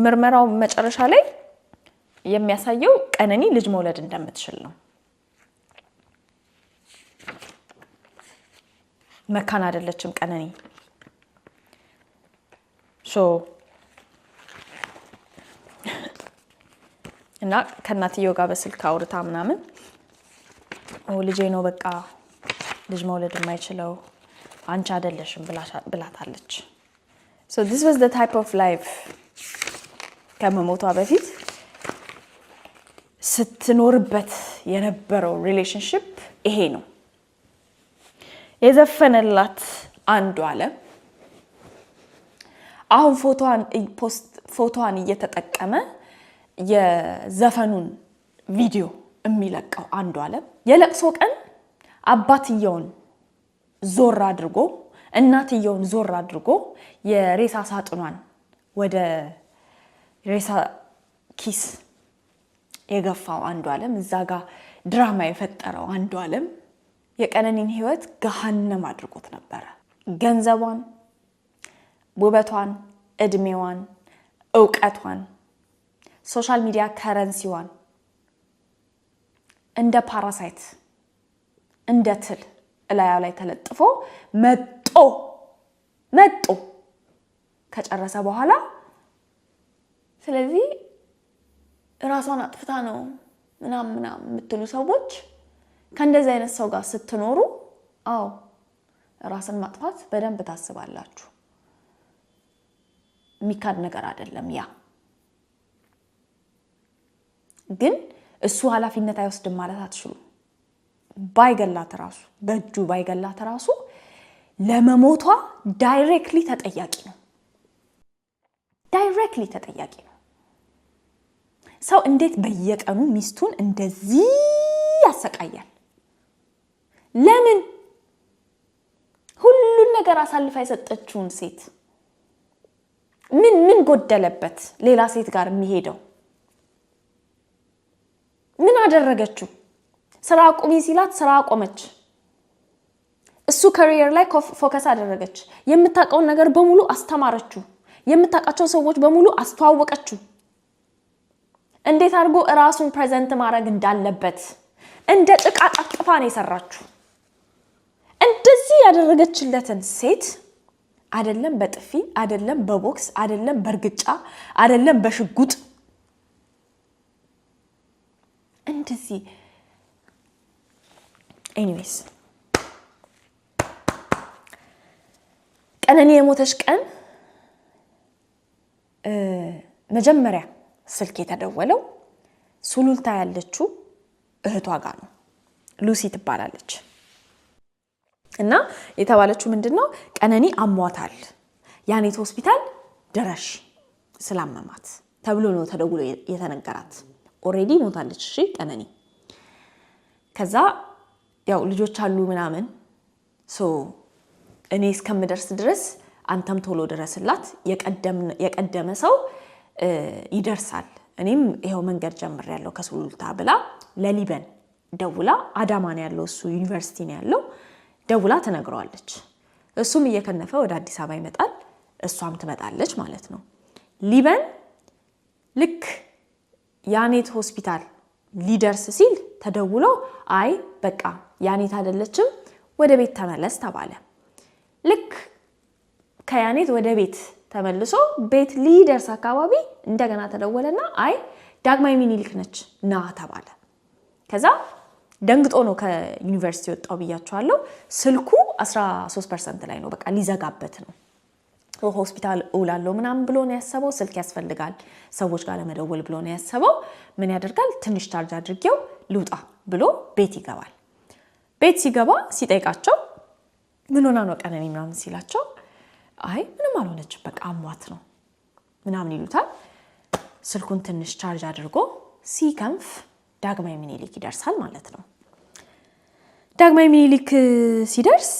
ምርመራው መጨረሻ ላይ የሚያሳየው ቀነኒ ልጅ መውለድ እንደምትችል ነው። መካን አይደለችም ቀነኒ። እና ከናትየው ጋር በስልክ አውርታ ምናምን ልጄ ነው በቃ ልጅ መውለድ የማይችለው አንቺ አይደለሽም ብላታለች so this was the type of life ከመሞቷ በፊት ስትኖርበት የነበረው ሪሌሽንሺፕ ይሄ ነው የዘፈነላት አንዱ ዓለም አሁን ፎቶዋን እየተጠቀመ የዘፈኑን ቪዲዮ የሚለቀው አንዱ ዓለም የለቅሶ ቀን አባትየውን ዞር አድርጎ እናትየውን ዞር አድርጎ የሬሳ ሳጥኗን ወደ ሬሳ ኪስ የገፋው አንዱ ዓለም እዛ ጋር ድራማ የፈጠረው አንዱ ዓለም የቀነኒን ህይወት ገሃነም አድርጎት ነበር ገንዘቧን ውበቷን እድሜዋን ዕውቀቷን ሶሻል ሚዲያ ከረንሲዋን እንደ ፓራሳይት እንደ ትል እላያው ላይ ተለጥፎ መጦ ከጨረሰ በኋላ ስለዚህ ራሷን አጥፍታ ነው ምናምን የምትሉ ሰዎች ከእንደዚህ አይነት ሰው ጋር ስትኖሩ አዎ ራስን ማጥፋት በደንብ ታስባላችሁ ሚካድ ነገር አይደለም ያ ግን እሱ ኃላፊነት አይወስድም ማለት አትችሉ ባይገላት ራሱ በእጁ ባይገላት ራሱ ለመሞቷ ዳይሬክትሊ ተጠያቂ ነው ሰው እንዴት በየቀኑ ሚስቱን እንደዚህ ያሰቃያል ለምን ሁሉን ነገር አሳልፋ የሰጠችውን ሴት ምን ጎደለበት ሌላ ሴት ጋር የሚሄደው ምን አደረገችው ስራ አቁሚ ሲላት ስራ አቆመች እሱ ካሪየር ላይ ፎከስ አደረገች የምታውቀውን ነገር በሙሉ አስተማረችው የምታውቃቸው ሰዎች በሙሉ አስተዋወቀችው እንዴት አድርጎ ራሱን ፕሬዘንት ማድረግ እንዳለበት እንደ ጭቃ ጠፍጥፋ ነው የሰራችው እንደዚህ ያደረገችለትን ሴት አይደለም በጥፊ አይደለም በቦክስ አይደለም በርግጫ አይደለም በሽጉጥ እንደዚህ anyways ቀነኒ የሞተች ቀን መጀመሪያ ስልክ የተደወለው ሱሉልታ ያለችው እህቷ ጋር ነው ሉሲ ትባላለች እና የተባለችው ምንድነው ቀነኒ አሟታል ያኔት ሆስፒታል ድረሽ ስላመማት ተብሎ ነው ተደውሎ የተነገራት ኦሬዲ ሞታለች እሺ ቀነኒ ከዛ ያው ልጆች አሉ ምናምን እኔ እስከምደርስ ድረስ አንተም ቶሎ ድረስላት የቀደመ ሰው ይደርሳል እኔም ይሄው መንገድ ጀምር ያለው ከሱሉልታ ብላ ለሊበን ደውላ አዳማን ያለው እሱ ዩኒቨርሲቲ ነው ያለው ደውላ ተነግሯለች እሱም እየከነፈ ወደ አዲስ አበባ ይመጣል እሷም ትመጣለች ማለት ነው ሊበን ልክ ያኔት ሆስፒታል ሊደርስ ሲል ተደውሎ አይ በቃ ያኔት አይደለችም ወደ ቤት ተመለስ ተባለ ልክ ከያኔት ወደ ቤት ተመልሶ ቤት ሊደርስ አካባቢ እንደገና ተደወለና አይ ዳግማዊ ሚኒሊክ ነች ና ተባለ ከዛ ደንግጦ ነው ከዩኒቨርሲቲ ወጣው ብያቸዋለሁ ስልኩ 13% ላይ ነው በቃ ሊዘጋበት ነው ሆስፒታል ኡላሎ ምናምን ብሎ ነው ያሰበው ስልክ ያስፈልጋል ሰዎች ጋር ለመደወል ብሎ ነው ያሰበው ምን ያደርጋል ትንሽ ቻርጅ አድርጌው ልውጣ ብሎ ቤት ይገባል ቤት ሲገባ ሲጠይቃቸው ምን ሆና ነው ቀነኒ ምናምን ሲላቸው አይ ምንም አልሆነች በቃ አሟት ነው ምናምን ይሉታል ስልኩን ትንሽ ቻርጅ አድርጎ ሲከንፍ ዳግማዊ ሚኒሊክ ይደርሳል ማለት ነው ዳግማዊ ሚኒሊክ ሲደርስ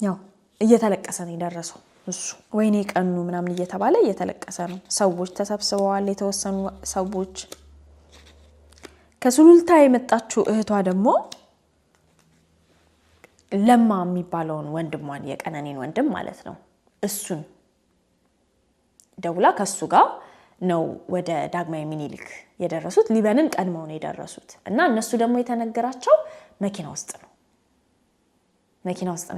ያው እየተለቀሰ ነው የደረሰው እሱ ወይኔ ቀኑ ምናምን እየተባለ እየተለቀሰ ነው ሰዎች ተሰብስበዋል የተወሰኑ ሰዎች ከሱሉልታ የመጣችው እህቷ ደግሞ ለማ የሚባለውን ወንድሟን የቀነኒን ወንድም ማለት ነው እሱን ደውላ ከሱ ጋር ነው ወደ ዳግማዊ ሚኒሊክ የደረሱት ሊበንን ቀድመው ነው የደረሱት እና እነሱ ደግሞ የተነገራቸው መኪና ውስጥ ነው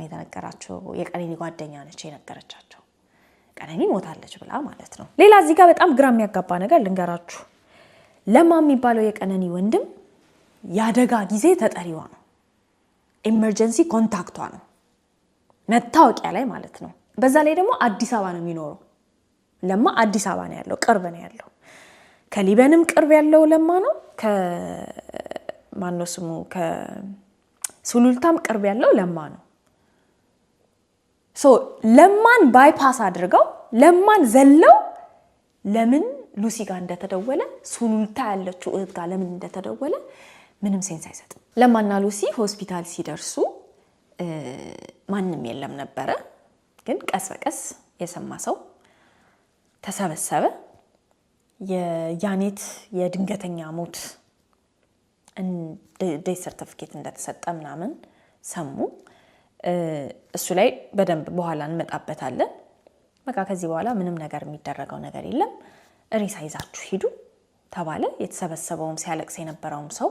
የተነገራቸው የቀነኒ ጓደኛ ነች የነገረቻቸው ቀነኒ ሞታለች ብላ ማለት ነው። ሌላ እዚህ ጋር በጣም ግራ የሚያጋባ ነገር ልንገራችሁ። ለማ የሚባለው የቀነኒ ወንድም ያደጋ ጊዜ ተጠሪዋ ነው። ኢመርጀንሲ ኮንታክቷ ነው መታወቂያ ላይ ማለት ነው። በዛ ላይ ደግሞ አዲስ አበባ ነው የሚኖረው። ለማ አዲስ አበባ ነው ያለው፣ ቅርብ ነው ያለው። ከሊበንም ቅርብ ያለው ለማ ነው። ከማነው ስሙ ከሱሉልታም ቅርብ ያለው ለማ ነው። ሶ ለማን ባይፓስ አድርገው ለማን ዘለው ለምን ሉሲ ጋር እንደተደወለ ሱሉልታ ያለችው እህት ጋር ለምን እንደተደወለ ምንም ሴንስ አይሰጥም። ለማና ሉሲ ሆስፒታል ሲደርሱ ማንም የለም ነበረ። ግን ቀስ በቀስ የሰማ ሰው ተሰበሰበ። የያኔት የድንገተኛ ሞት ዴት ሰርቲፊኬት እንደተሰጠ ምናምን ሰሙ። እሱ ላይ በደንብ በኋላ እንመጣበታለን። በቃ ከዚህ በኋላ ምንም ነገር የሚደረገው ነገር የለም፣ ሬሳ ይዛችሁ ሂዱ ተባለ። የተሰበሰበውም ሲያለቅስ የነበረውም ሰው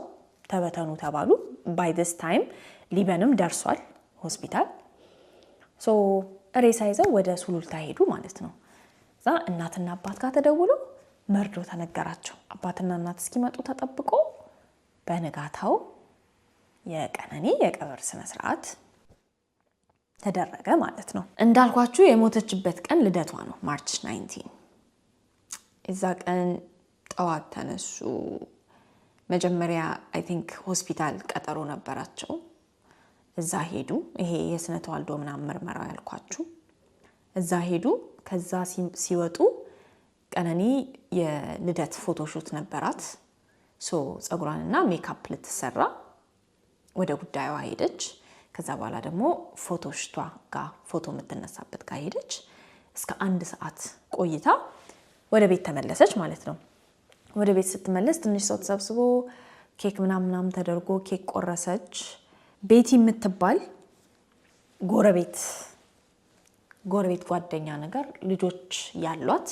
ተበተኑ ተባሉ። ባይ ዲስ ታይም ሊበንም ደርሷል ሆስፒታል። ሶ ሬሳ ይዘው ወደ ሱሉልታ ሄዱ ማለት ነው። እዛ እናትና አባት ጋር ተደውሎ መርዶ ተነገራቸው። አባትና እናት እስኪመጡ ተጠብቆ በነጋታው የቀነኒ የቀብር ስነ ስርዓት ተደረገ ማለት ነው። እንዳልኳችሁ የሞተችበት ቀን ልደቷ ነው፣ ማርች 19። እዛ ቀን ጠዋት ተነሱ። መጀመሪያ አይ ቲንክ ሆስፒታል ቀጠሮ ነበራቸው። እዛ ሄዱ። ይሄ የስነ ተዋልዶ ምናምን ምርመራው ያልኳችሁ እዛ ሄዱ። ከዛ ሲወጡ ቀነኒ የልደት ፎቶሹት ነበራት። ሶ ጸጉሯንና ሜካፕ ልትሰራ ወደ ጉዳዩዋ ሄደች። ከዛ በኋላ ደግሞ ፎቶሽቷ ጋር ፎቶ የምትነሳበት ጋር ሄደች። እስከ 1 ሰዓት ቆይታ ወደ ቤት ተመለሰች ማለት ነው። ወደ ቤት ስትመለስ ትንሽ ሰው ተሰብስቦ ኬክ ምናምን ተደርጎ ኬክ ቆረሰች። ቤቲ የምትባል ጎረቤት ጓደኛ ነገር ልጆች ያሏት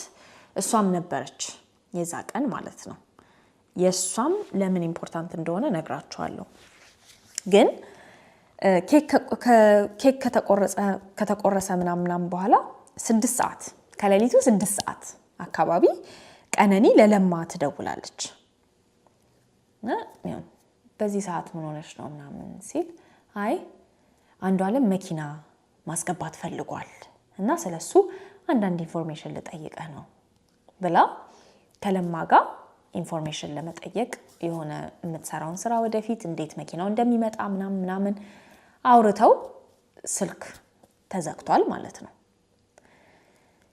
እሷም ነበረች የዛ ቀን ማለት ነው። የሷም ለምን ኢምፖርታንት እንደሆነ ነግራችኋለሁ። ግን ኬክ ከተቆረሰ ምናምን በኋላ 6 ሰዓት ከሌሊቱ 6 ሰዓት አካባቢ ቀነኒ ለለማ ትደውላለች። በዚህ ሰዓት ምን ሆነሽ ነው ምናምን ሲል አይ አንዷለም መኪና ማስገባት ፈልጓል እና ስለሱ አንዳንድ ኢንፎርሜሽን ልጠይቅህ ነው ብላ ከለማ ጋር ኢንፎርሜሽን ለመጠየቅ የሆነ የምትሰራውን ስራ ወደፊት እንዴት መኪናው እንደሚመጣ ምናምን አውርተው ስልክ ተዘግቷል ማለት ነው።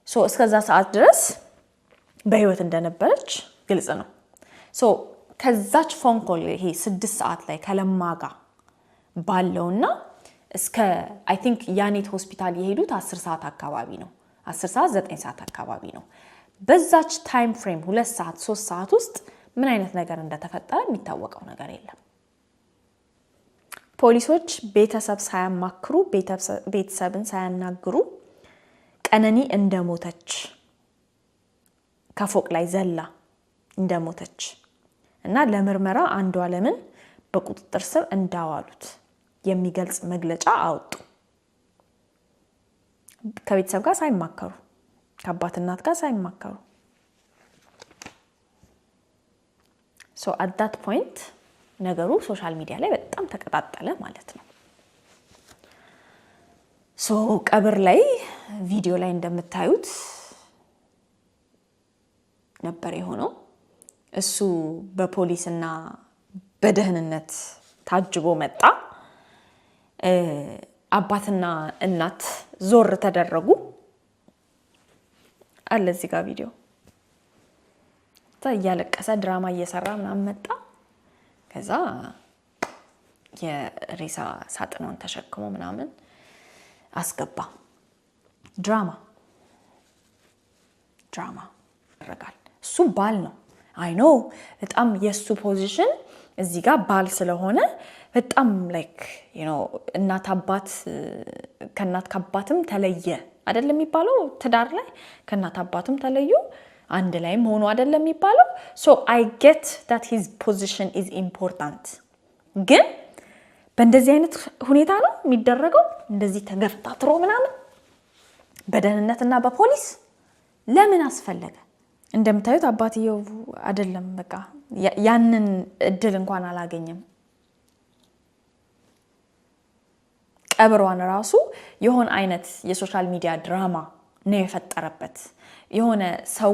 ሶ እስከዛ ሰዓት ድረስ በህይወት እንደነበረች ግልጽ ነው። ሶ ከዛች ፎን ኮል ይሄ 6 ሰዓት ላይ ከለማ ጋር ባለውና እስከ አይ ቲንክ ያኔት ሆስፒታል የሄዱት 10 ሰዓት አካባቢ ነው። 10 ሰዓት 9 ሰዓት አካባቢ ነው። በዛች ታይም ፍሬም 2 ሰዓት 3 ሰዓት ውስጥ ምን አይነት ነገር እንደተፈጠረ የሚታወቀው ነገር የለም። ፖሊሶች ቤተሰብ ሳያማክሩ ቤተሰብን ሳያናግሩ ቀነኒ እንደሞተች ከፎቅ ላይ ዘላ እንደሞተች እና ለምርመራ አንዷለምን በቁጥጥር ስር እንዳዋሉት የሚገልጽ መግለጫ አወጡ። ከቤተሰብ ጋር ሳይማከሩ ከአባት እናት ጋር ሳይማከሩ። ሶ at that point ነገሩ ሶሻል ሚዲያ ላይ በጣም ተቀጣጠለ ማለት ነው። ሶ ቀብር ላይ ቪዲዮ ላይ እንደምታዩት ነበር የሆነው። እሱ በፖሊስና በደህንነት ታጅቦ መጣ። አባትና እናት ዞር ተደረጉ። አለ እዚህ ጋር ቪዲዮ እያለቀሰ ድራማ እየሰራ ምናምን መጣ። ከዛ የሬሳ ሳጥኑን ተሸክሞ ምናምን አስገባ። ድራማ ያደርጋል። እሱ ባል ነው። አይ ኖ በጣም የሱ ፖዚሽን እዚህ ጋር ባል ስለሆነ በጣም ላይክ ዩ ኖ እናት አባት ከእናት ከአባትም ተለየ አይደለም የሚባለው ትዳር ላይ ከእናት አባትም ተለዩ አንድ ላይም ሆኖ አይደለም የሚባለው። ሶ አይ ጌት that his position is important። ግን በእንደዚህ አይነት ሁኔታ ነው የሚደረገው። እንደዚህ ተገፍታትሮ ምናምን በደህንነትና በፖሊስ ለምን አስፈለገ? እንደምታዩት አባትየው አይደለም በቃ ያንን እድል እንኳን አላገኘም። ቀብሯን ራሱ የሆነ አይነት የሶሻል ሚዲያ ድራማ ነው የፈጠረበት። የሆነ ሰው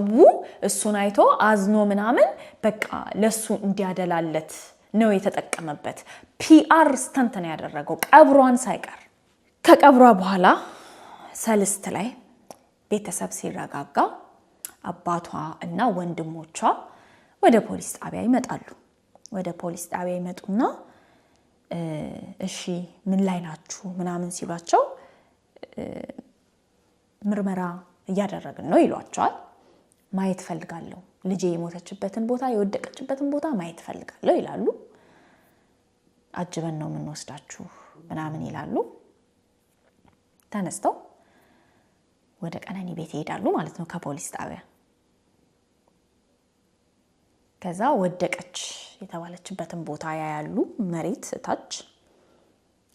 እሱን አይቶ አዝኖ ምናምን በቃ ለሱ እንዲያደላለት ነው የተጠቀመበት። ፒአር ስታንት ነው ያደረገው ቀብሯን ሳይቀር። ከቀብሯ በኋላ ሰልስት ላይ ቤተሰብ ሲረጋጋ አባቷ እና ወንድሞቿ ወደ ፖሊስ ጣቢያ ይመጣሉ። ወደ ፖሊስ ጣቢያ ይመጡና እሺ ምን ላይ ናችሁ ምናምን ሲሏቸው ምርመራ እያደረግን ነው ይሏቸዋል። ማየት ፈልጋለሁ፣ ልጄ የሞተችበትን ቦታ የወደቀችበትን ቦታ ማየት ፈልጋለሁ ይላሉ። አጅበን ነው የምንወስዳችሁ ምናምን ይላሉ። ተነስተው ወደ ቀነኒ ቤት ይሄዳሉ ማለት ነው ከፖሊስ ጣቢያ። ከዛ ወደቀች የተባለችበትን ቦታ ያያሉ መሬት ታች።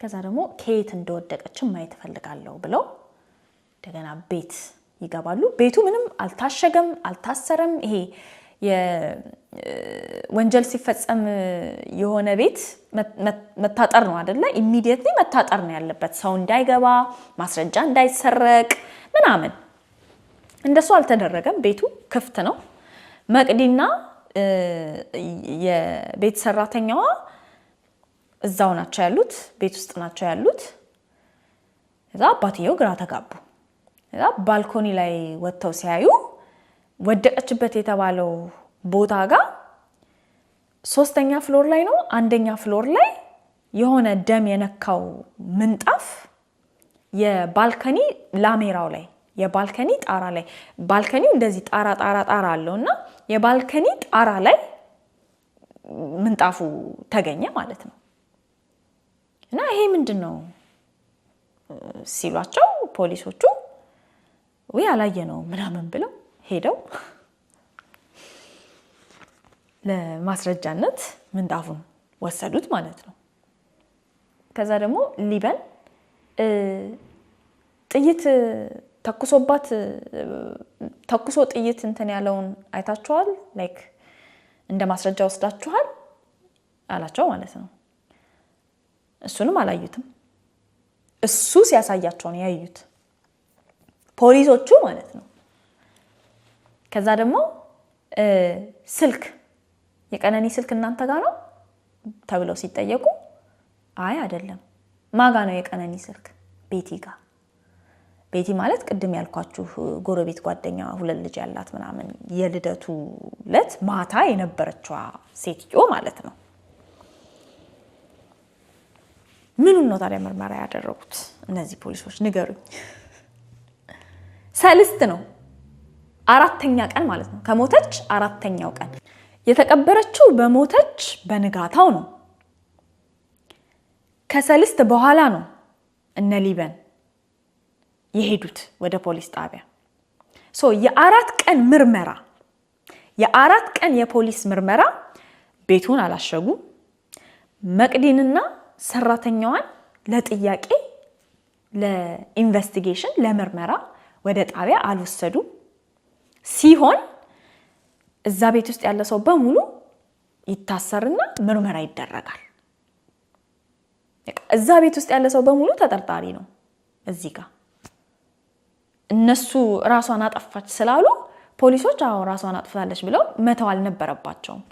ከዛ ደግሞ ከየት እንደወደቀች ማየት ፈልጋለሁ ብለው እንደገና ቤት ይገባሉ። ቤቱ ምንም አልታሸገም፣ አልታሰረም። ይሄ የወንጀል ሲፈጸም የሆነ ቤት መታጠር ነው አይደለ? ኢሚዲየትሊ መታጠር ነው ያለበት፣ ሰው እንዳይገባ ማስረጃ እንዳይሰረቅ ምናምን። እንደሱ አልተደረገም። ቤቱ ክፍት ነው። መቅዲና የቤት ሰራተኛዋ እዛው ናቸው ያሉት፣ ቤት ውስጥ ናቸው ያሉት። እዛ አባትየው ግራ ተጋቡ። እዛ ባልኮኒ ላይ ወጥተው ሲያዩ ወደቀችበት የተባለው ቦታ ጋር 3ኛ ፍሎር ላይ ነው። 1ኛ ፍሎር ላይ የሆነ ደም የነካው ምንጣፍ የባልኮኒ ላሜራው ላይ የባልኮኒ ጣራ ላይ ባልኮኒው እንደዚህ ጣራ አለውና የባልኮኒ ጣራ ላይ ምንጣፉ ተገኘ ማለት ነው። እና ይሄ ምንድነው ሲሏቸው ፖሊሶቹ ወይ አላየነው ምናምን ብለው ሄደው ለማስረጃነት ምንጣፉን ወሰዱት ማለት ነው። ከዛ ደግሞ ሊበን ጥይት ተኩሶባት ተኩሶ ጥይት እንትን ያለውን አይታችኋል? ላይክ እንደ ማስረጃ ወስዳችኋል አላቸው ማለት ነው። እሱንም አላዩትም። እሱ ሲያሳያቸው ነው ያዩት ፖሊሶቹ ማለት ነው። ከዛ ደግሞ ስልክ የቀነኒ ስልክ እናንተ ጋር ነው ተብለው ሲጠየቁ አይ አይደለም። ማጋ ነው የቀነኒ ስልክ? ቤቲ ጋር። ቤቲ ማለት ቅድም ያልኳችሁ ጎረቤት ጓደኛ 2 ልጅ ያላት ምናምን የልደቱ ለት ማታ የነበረችዋ ሴትዮ ማለት ነው። ምኑን ነው ታዲያ ምርመራ ያደረጉት እነዚህ ፖሊሶች ንገሩኝ? ሰልስት ነው 4ኛ ቀን ማለት ነው። ከሞተች 4ኛው ቀን። የተቀበረችው በሞተች በንጋታው ነው። ከሰልስት በኋላ ነው እነ ሊበን የሄዱት ወደ ፖሊስ ጣቢያ። የ4 ቀን ምርመራ የ4 ቀን የፖሊስ ምርመራ ቤቱን አላሸጉ። መቅዲንና ሰራተኛዋን ለጥያቄ ለኢንቨስቲጌሽን ለምርመራ ወደ ጣቢያ አልወሰዱ ሲሆን እዛ ቤት ውስጥ ያለ ሰው በሙሉ ይታሰርና ምርመራ ይደረጋል። እዛ ቤት ውስጥ ያለ ሰው በሙሉ ተጠርጣሪ ነው። እዚህ ጋር እነሱ ራሷን አጠፋች ስላሉ ፖሊሶች አሁን ራሷን አጥፍታለች ብለው መተው አልነበረባቸውም።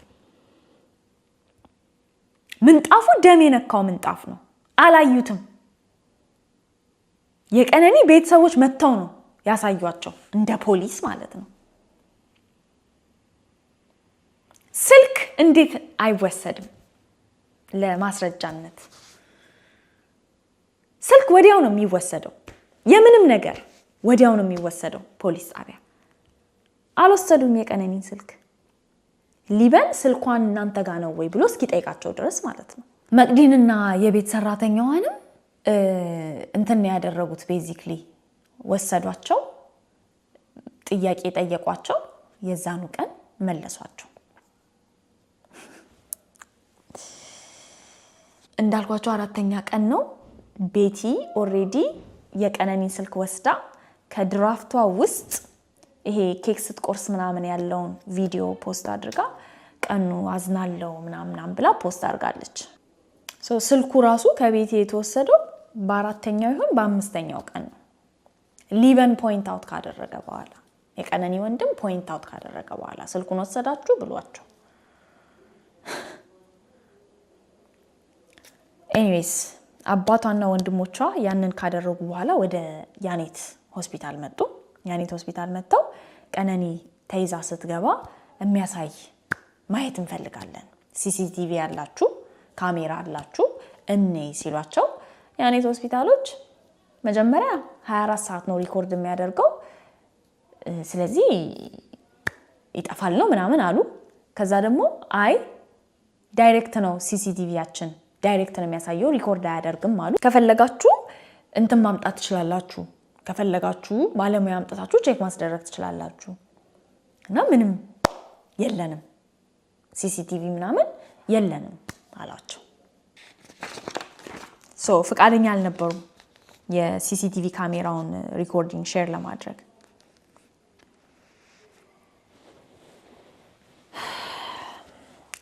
ምንጣፉ ደም የነካው ምንጣፍ ነው። አላዩትም። የቀነኒ ቤተሰቦች መተው ነው ያሳዩአቸው እንደ ፖሊስ ማለት ነው። ስልክ እንዴት አይወሰድም ለማስረጃነት? ስልክ ወዲያው ነው የሚወሰደው። የምንም ነገር ወዲያው ነው የሚወሰደው ፖሊስ ጣቢያ። አልወሰዱም የቀነኒን ስልክ። ሊበን ስልኳን እናንተ ጋር ነው ወይ ብሎ እስኪጠይቃቸው ድረስ ማለት ነው። መቅዲንና የቤት ሰራተኛዋንም እንትን ያደረጉት ቤዚክሊ ወሰዷቸው፣ ጥያቄ ጠየቋቸው፣ የዛኑ ቀን መለሷቸው። እንዳልኳቸው 4ኛ ቀን ነው። ቤቲ ኦሬዲ የቀነኒን ስልክ ወስዳ ከድራፍቷ ውስጥ ይሄ ኬክ ስትቆርስ ምናምን ያለውን ቪዲዮ ፖስት አድርጋ ቀኑ አዝናለው ምናምን ብላ ፖስት አድርጋለች። ስልኩ ራሱ ከቤት የተወሰደው በአራተኛው ይሁን በአምስተኛው ቀን ነው። ሊቨን ፖይንት አውት ካደረገ በኋላ የቀነኒ ወንድም ፖይንት አውት ካደረገ በኋላ ስልኩን ወሰዳችሁ ብሏቸው። ኤኒዌይስ አባቷና ወንድሞቿ ያንን ካደረጉ በኋላ ወደ ያኔት ሆስፒታል መጡ። ያኔት ሆስፒታል መጥተው ቀነኒ ተይዛ ስትገባ የሚያሳይ ማየት እንፈልጋለን፣ ሲሲቲቪ ያላችሁ ካሜራ አላችሁ እኔ ሲሏቸው ያኔት ሆስፒታሎች መጀመሪያ 24 ሰዓት ነው ሪኮርድ የሚያደርገው ስለዚህ ይጠፋል ነው ምናምን አሉ። ከዛ ደግሞ አይ ዳይሬክት ነው ሲሲቲቪያችን ዳይሬክት ነው የሚያሳየው ሪኮርድ አያደርግም አሉ። ከፈለጋችሁ እንትን ማምጣት ትችላላችሁ፣ ከፈለጋችሁ ባለሙያ አምጣታችሁ ቼክ ማስደረግ ትችላላችሁ እና ምንም የለንም ሲሲቲቪ ምናምን የለንም አላቸው። ፍቃደኛ አልነበሩም የሲሲቲቪ ካሜራውን ሪኮርዲንግ ሼር ለማድረግ።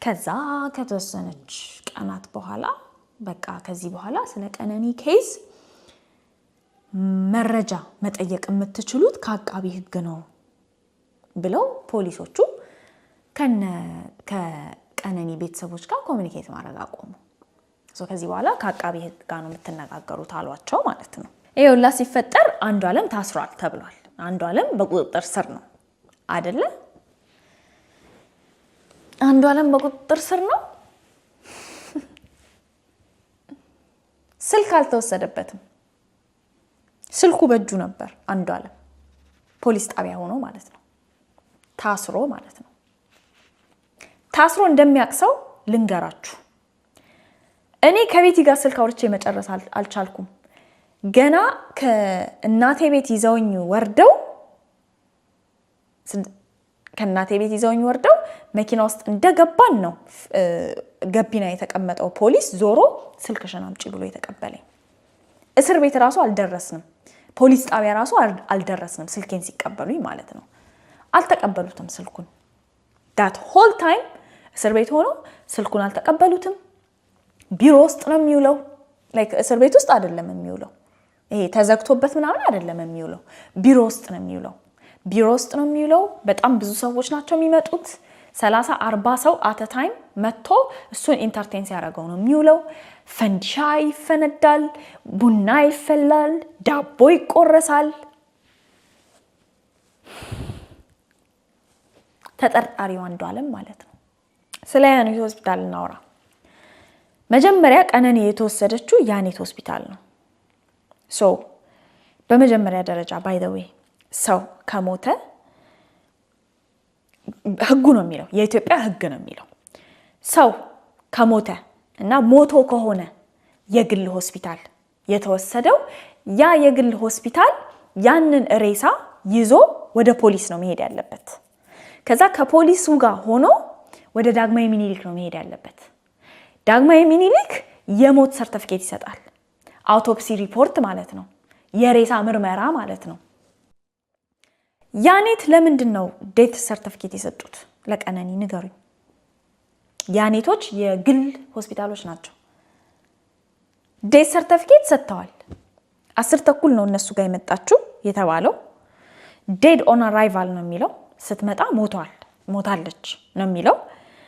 ከዛ ከተወሰነች ቀናት በኋላ በቃ ከዚህ በኋላ ስለ ቀነኒ ኬዝ መረጃ መጠየቅ የምትችሉት ከአቃቢ ህግ ነው ብለው ፖሊሶቹ ከቀነኒ ቤተሰቦች ጋር ኮሙኒኬት ማድረግ አቆሙ። ከዚህ በኋላ ከአቃቢ ህግ ጋር ነው የምትነጋገሩት አሏቸው ማለት ነው። ይሄውላ ሲፈጠር አንዷለም ታስሯል ተብሏል። አንዷለም በቁጥጥር ስር ነው አይደለ? አንዷለም በቁጥጥር ስር ነው። ስልክ አልተወሰደበትም። ስልኩ በእጁ ነበር። አንዷለም ፖሊስ ጣቢያ ሆኖ ማለት ነው፣ ታስሮ ማለት ነው። ታስሮ እንደሚያቅሰው ልንገራችሁ። እኔ ከቤቲ ጋር ስልክ አውርቼ መጨረስ አልቻልኩም። ገና ከእናቴ ቤት ይዘውኝ ወርደው መኪና ውስጥ እንደገባን ነው ገቢና የተቀመጠው ፖሊስ ዞሮ ስልክሽን አምጪ ብሎ የተቀበለኝ። እስር ቤት ራሱ አልደረስንም፣ ፖሊስ ጣቢያ ራሱ አልደረስንም። ስልኬን ሲቀበሉኝ ማለት ነው። አልተቀበሉትም ስልኩን። ዳት ሆል ታይም እስር ቤት ሆኖ ስልኩን አልተቀበሉትም። ቢሮ ውስጥ ነው የሚውለው። ላይክ እስር ቤት ውስጥ አይደለም የሚውለው፣ ይሄ ተዘግቶበት ምናምን አይደለም የሚውለው፣ ቢሮ ውስጥ ነው የሚውለው። ቢሮ ውስጥ ነው የሚውለው። በጣም ብዙ ሰዎች ናቸው የሚመጡት። 30-40 ሰው አተ ታይም መጥቶ እሱን ኢንተርቴን ሲያደርገው ነው የሚውለው። ፈንዲሻ ይፈነዳል፣ ቡና ይፈላል፣ ዳቦ ይቆረሳል። ተጠርጣሪው አንዷለም ማለት ነው። ስለ ያኔት ሆስፒታል እናውራ። መጀመሪያ ቀነኒ የተወሰደችው ያኔት ሆስፒታል ነው። በመጀመሪያ ደረጃ ባይ ዘ ዌይ ሰው ከሞተ ህጉ ነው የሚለው፣ የኢትዮጵያ ህግ ነው የሚለው ሰው ከሞተ እና ሞቶ ከሆነ የግል ሆስፒታል የተወሰደው ያ የግል ሆስፒታል ያንን ሬሳ ይዞ ወደ ፖሊስ ነው መሄድ ያለበት። ከዛ ከፖሊሱ ጋር ሆኖ ወደ ዳግማዊ ሚኒሊክ ነው መሄድ ያለበት። ዳግማዊ ሚኒሊክ የሞት ሰርቲፊኬት ይሰጣል። አውቶፕሲ ሪፖርት ማለት ነው፣ የሬሳ ምርመራ ማለት ነው። ያኔት ለምንድን ነው ዴት ሰርቲፊኬት የሰጡት ለቀነኒ ንገሩኝ። ያኔቶች የግል ሆስፒታሎች ናቸው። ዴት ሰርቲፊኬት ሰጥተዋል። 10:30 ነው እነሱ ጋር የመጣችው የተባለው። ዴድ ኦን አራይቫል ነው የሚለው፣ ስትመጣ ሞታለች ነው የሚለው።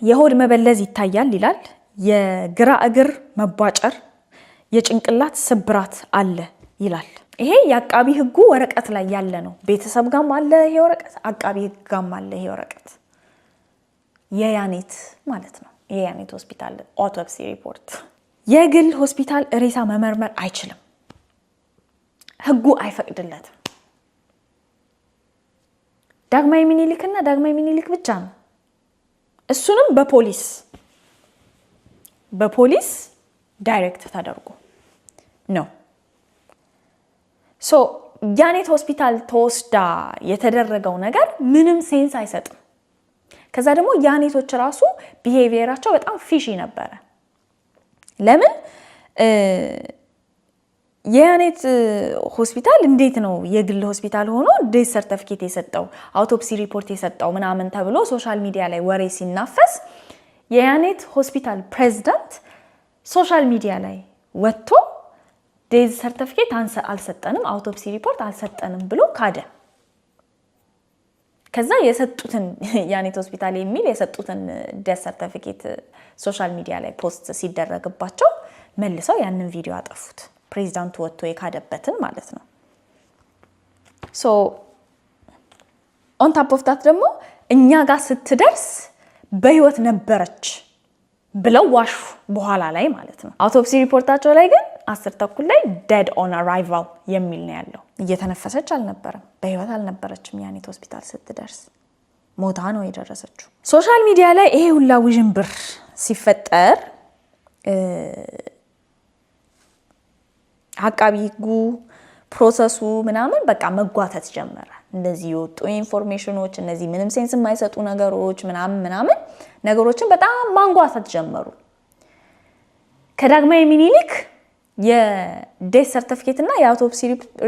የሆድ መበለዝ ይታያል ይላል። የግራ እግር መቧጨር፣ የጭንቅላት ስብራት አለ ይላል። ይሄ የአቃቢ ህጉ ወረቀት ላይ ያለ ነው። ቤተሰብ ጋም አለ ይሄ ወረቀት፣ አቃቢ ህግ ጋም አለ ይሄ ወረቀት። የያኔት ማለት ነው። የያኔት ሆስፒታል አውቶፕሲ ሪፖርት። የግል ሆስፒታል ሬሳ መመርመር አይችልም፣ ህጉ አይፈቅድለትም። ዳግማዊ ሚኒሊክና ዳግማዊ ሚኒሊክ ብቻ ነው። እሱንም በፖሊስ ዳይሬክት ተደርጎ ነው። ያኔት ሆስፒታል ተወስዳ የተደረገው ነገር ምንም ሴንስ አይሰጥም። ከዛ ደግሞ ያኔቶች ራሱ ቢሄቪየራቸው በጣም ፊሺ ነበረ። ለምን የያኔት ሆስፒታል እንዴት ነው የግል ሆስፒታል ሆኖ ዴዝ ሰርቲፊኬት የሰጠው አውቶፕሲ ሪፖርት የሰጠው ምናምን ተብሎ ሶሻል ሚዲያ ላይ ወሬ ሲናፈስ የያኔት ሆስፒታል ፕሬዝዳንት ሶሻል ሚዲያ ላይ ወጥቶ ዴዝ ሰርቲፊኬት አልሰጠንም አውቶፕሲ ሪፖርት አልሰጠንም ብሎ ካደ። ከዛ የሰጡትን ያኔት ሆስፒታል የሚል የሰጡትን ዴዝ ሰርቲፊኬት ሶሻል ሚዲያ ላይ ፖስት ሲደረግባቸው መልሰው ያንን ቪዲዮ አጠፉት። ፕሬዝዳንቱ ወጥቶ የካደበትን ማለት ነው። ሶ ኦን ታፕ ኦፍ ዳት ደግሞ እኛ ጋር ስትደርስ በህይወት ነበረች ብለው ዋሹ በኋላ ላይ ማለት ነው። አውቶፕሲ ሪፖርታቸው ላይ ግን 10:30 ላይ ዴድ ኦን አራይቫል የሚል ነው ያለው። እየተነፈሰች አልነበረም፣ በህይወት አልነበረችም። ያኔት ሆስፒታል ስትደርስ ሞታ ነው የደረሰችው። ሶሻል ሚዲያ ላይ ይሄ ሁላ ውዥንብር ሲፈጠር አቃቢ ህጉ ፕሮሰሱ ምናምን በቃ መጓተት ጀመረ። እንደዚህ የወጡ ኢንፎርሜሽኖች እነዚህ ምንም ሴንስ የማይሰጡ ነገሮች ምናምን ነገሮችን በጣም ማንጓተት ጀመሩ። ከዳግማዊ ምኒልክ የዴዝ ሰርቲፊኬት እና የአውቶፕሲ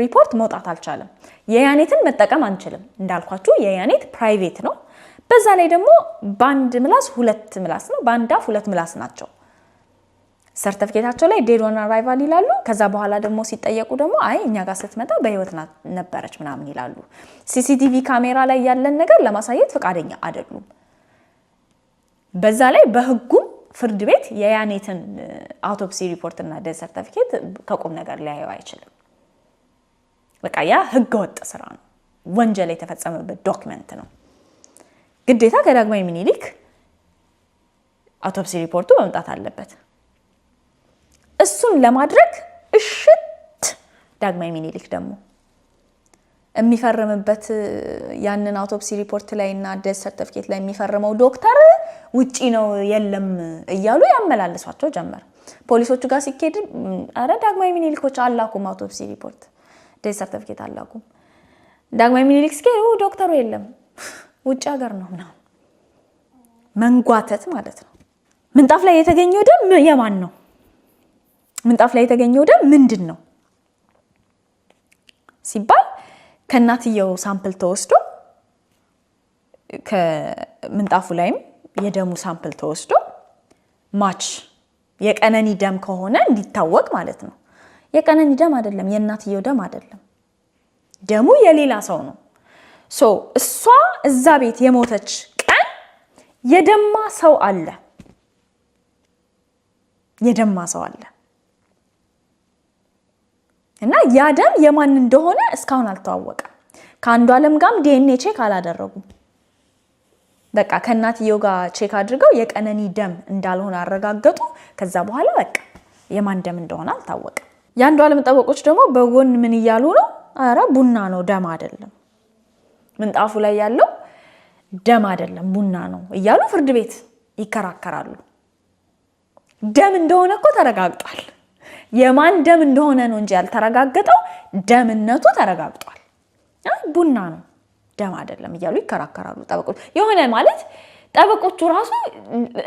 ሪፖርት መውጣት አልቻለም። የያኔትን መጠቀም አንችልም እንዳልኳችሁ የያኔት ፕራይቬት ነው። በዛ ላይ ደግሞ ባንድ ምላስ ሁለት ምላስ ነው፣ ባንድ አፍ ሁለት ምላስ ናቸው። ሰርቲፊኬታቸው ላይ ዴድ ኦን አራይቫል ይላሉ። ከዛ በኋላ ደግሞ ሲጠየቁ ደግሞ አይ እኛ ጋር ስትመጣ በህይወት ነበረች ምናምን ይላሉ። ሲሲቲቪ ካሜራ ላይ ያለን ነገር ለማሳየት ፈቃደኛ አይደሉም። በዛ ላይ በህጉም ፍርድ ቤት የያኔትን አውቶፕሲ ሪፖርት እና ዴዝ ሰርቲፊኬት ከቁም ነገር ሊያየው አይችልም። በቃ ያ ህገ ወጥ ስራ ነው፣ ወንጀል የተፈጸመበት ዶክመንት ነው። ግዴታ ከዳግማዊ ምኒልክ አውቶፕሲ ሪፖርቱ መምጣት አለበት። እሱን ለማድረግ እሽት ዳግማዊ ምኒልክ ደግሞ የሚፈርምበት ያንን አውቶፕሲ ሪፖርት ላይ እና ዴዝ ሰርቲፊኬት ላይ የሚፈርመው ዶክተር ውጪ ነው የለም እያሉ ያመላልሷቸው ጀመር። ፖሊሶቹ ጋር ሲኬድ አረ ዳግማዊ ምኒልኮች አላኩም አውቶፕሲ ሪፖርት ዴዝ ሰርቲፊኬት አላኩም። ዳግማዊ ምኒልክ ሲኬድ ዶክተሩ የለም ውጪ ሀገር ነው ምናምን መንጓተት ማለት ነው። ምንጣፍ ላይ የተገኘው ደም የማን ነው? ምንጣፍ ላይ የተገኘው ደም ምንድን ነው ሲባል ከእናትየው ሳምፕል ተወስዶ ከምንጣፉ ላይም የደሙ ሳምፕል ተወስዶ ማች የቀነኒ ደም ከሆነ እንዲታወቅ ማለት ነው። የቀነኒ ደም አይደለም፣ የእናትየው ደም አይደለም፣ ደሙ የሌላ ሰው ነው። ሶ እሷ እዛ ቤት የሞተች ቀን የደማ ሰው አለ፣ የደማ ሰው አለ እና ያ ደም የማን እንደሆነ እስካሁን አልተዋወቀም። ከአንዷለም ጋርም ዲኤንኤ ቼክ አላደረጉም። በቃ ከእናትየው ጋር ቼክ አድርገው የቀነኒ ደም እንዳልሆነ አረጋገጡ። ከዛ በኋላ በቃ የማን ደም እንደሆነ አልታወቀም። የአንዷለም ጠበቆች ደግሞ በጎን ምን እያሉ ነው? አረ ቡና ነው ደም አይደለም፣ ምንጣፉ ላይ ያለው ደም አይደለም ቡና ነው እያሉ ፍርድ ቤት ይከራከራሉ። ደም እንደሆነ እኮ ተረጋግጧል። የማን ደም እንደሆነ ነው እንጂ ያልተረጋገጠው ደምነቱ ተረጋግጧል። ቡና ነው ደም አይደለም እያሉ ይከራከራሉ ጠበቆች። የሆነ ማለት ጠበቆቹ ራሱ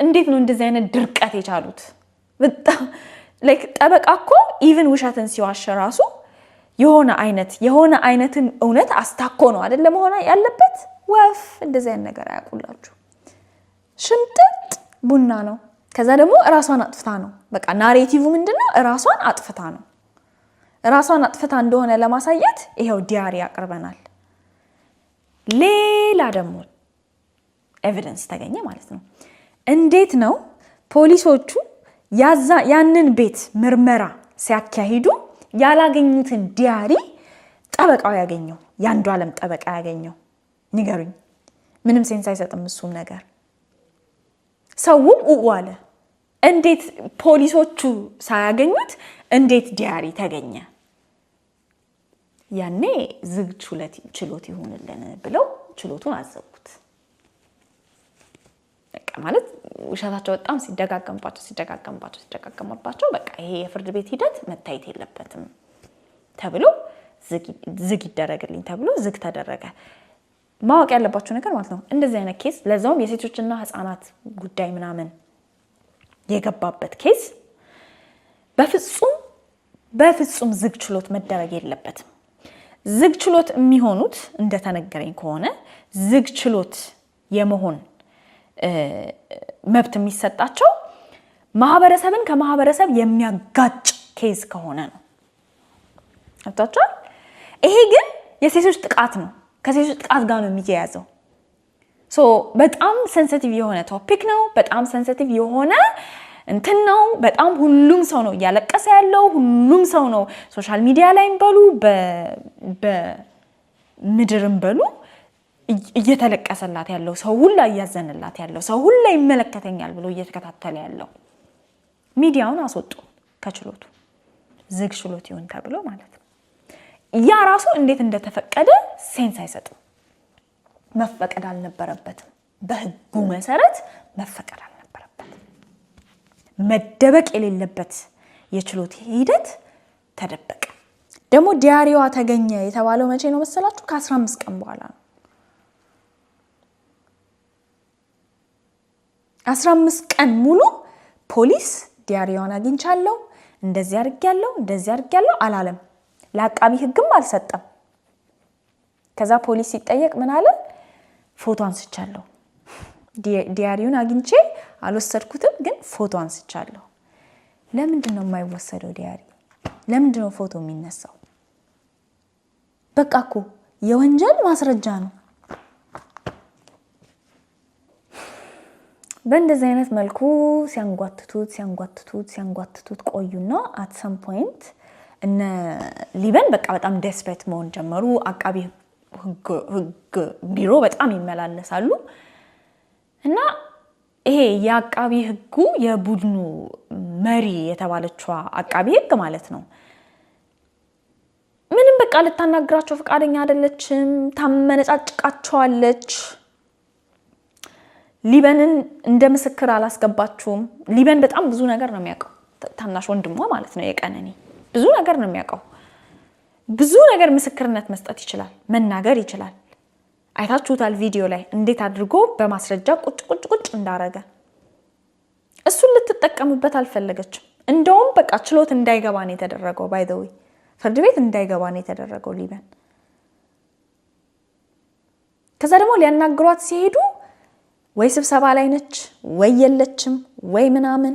እንዴት ነው እንደዚህ አይነት ድርቀት የቻሉት? በጣም ላይክ ጠበቃ እኮ ኢቭን ውሸትን ሲዋሽ ራሱ የሆነ አይነትን እውነት አስታኮ ነው አይደል መሆን ያለበት። ወፍ እንደዚህ አይነት ነገር አያውቁላችሁ። ሽምጥጥ ቡና ነው። ከዛ ደግሞ ራሷን አጥፍታ ነው። በቃ ናሬቲቭ ምንድነው? ራሷን አጥፍታ ነው። ራሷን አጥፍታ እንደሆነ ለማሳየት ይሄው ዲያሪ ያቀርበናል። ሌላ ደግሞ ኤቪደንስ ተገኘ ማለት ነው። እንዴት ነው ፖሊሶቹ ያንን ቤት ምርመራ ሲያካሂዱ ያላገኙትን ዲያሪ ጠበቃው ያገኘው? የአንዷለም ጠበቃ ያገኘው? ንገሩኝ። ምንም ሴንስ አይሰጥም እሱም ነገር። ሰውም አለ እንዴት ፖሊሶቹ ሳያገኙት እንዴት ዲያሪ ተገኘ? ያኔ ዝግ ችሎት ይሁንልን ብለው ችሎቱን አዘጉት። በቃ ማለት ውሸታቸው በጣም ሲደጋገምባቸው በቃ ይሄ የፍርድ ቤት ሂደት መታየት የለበትም ተብሎ ዝግ ይደረግልኝ ተብሎ ዝግ ተደረገ። ማወቅ ያለባችሁ ነገር ማለት ነው እንደዚህ አይነት ኬስ ለዛውም የሴቶችና ህፃናት ጉዳይ ምናምን የገባበት ኬስ በፍጹም በፍጹም ዝግ ችሎት መደረግ የለበትም። ዝግ ችሎት የሚሆኑት እንደተነገረኝ ከሆነ ዝግ ችሎት የመሆን መብት የሚሰጣቸው ማህበረሰብን ከማህበረሰብ የሚያጋጭ ኬዝ ከሆነ ነው። አጣጣ ይሄ ግን የሴቶች ጥቃት ነው። ከሴቶች ጥቃት ጋር ነው የሚያያዘው። በጣም ሴንሲቲቭ የሆነ ቶፒክ ነው። በጣም ሴንሲቲቭ የሆነ እንትን ነው። በጣም ሁሉም ሰው ነው እያለቀሰ ያለው። ሁሉም ሰው ነው ሶሻል ሚዲያ ላይም በሉ በምድርም በሉ እየተለቀሰላት ያለው። ሰው ሁላ እያዘነላት ያለው። ሰው ሁላ ይመለከተኛል ብሎ እየተከታተለ ያለው። ሚዲያውን አስወጡ ከችሎቱ። ዝግ ችሎት ይሁን ተብሎ ማለት ነው። ያ ራሱ እንዴት እንደተፈቀደ ሴንስ አይሰጥም። መፈቀድ አልነበረበትም። በህጉ መሰረት መፈቀድ አልነበረበትም። መደበቅ የሌለበት የችሎት ሂደት ተደበቀ። ደግሞ ዲያሪዋ ተገኘ የተባለው መቼ ነው መሰላችሁ? ከ15 ቀን በኋላ ነው። 15 ቀን ሙሉ ፖሊስ ዲያሪዋን አግኝቻለሁ፣ እንደዚህ አድርጌያለሁ አላለም። ለአቃቢ ህግም አልሰጠም። ከዛ ፖሊስ ሲጠየቅ ምን አለ? ፎቶ አንስቻለሁ፣ ዲያሪውን አግኝቼ አልወሰድኩትም፣ ግን ፎቶ አንስቻለሁ። ለምንድን ነው የማይወሰደው ዲያሪ? ለምንድን ነው ፎቶ የሚነሳው? በቃ እኮ የወንጀል ማስረጃ ነው። በእንደዚህ አይነት መልኩ ሲያንጓትቱት ቆዩና አት ሰም ፖይንት እነ ሊበን በቃ በጣም ዴስፕሬት መሆን ጀመሩ። አቃቢ ህግ ቢሮ በጣም ይመላለሳሉ እና ይሄ የአቃቢ ህጉ የቡድኑ መሪ የተባለችው አቃቢ ህግ ማለት ነው ምንም በቃ ልታናግራቸው ፈቃደኛ አይደለችም። ታመነጫጭቃቸዋለች። ሊበንን እንደ ምስክር አላስገባችሁም። ሊበን በጣም ብዙ ነገር ነው የሚያውቀው። ታናሽ ወንድሟ ማለት ነው የቀነኒ ብዙ ነገር ነው የሚያውቀው። ብዙ ነገር ምስክርነት መስጠት ይችላል፣ መናገር ይችላል። አይታችሁታል ቪዲዮ ላይ እንዴት አድርጎ በማስረጃ ቁጭ እንዳረገ። እሱን ልትጠቀምበት አልፈለገችም። እንደውም በቃ ችሎት እንዳይገባ ነው የተደረገው። ባይ ዘ ዌይ ፍርድ ቤት እንዳይገባ ነው የተደረገው ሊበን። ከዛ ደግሞ ሊያናግሯት ሲሄዱ ወይ ስብሰባ ላይ ነች ወይ የለችም ወይ ምናምን።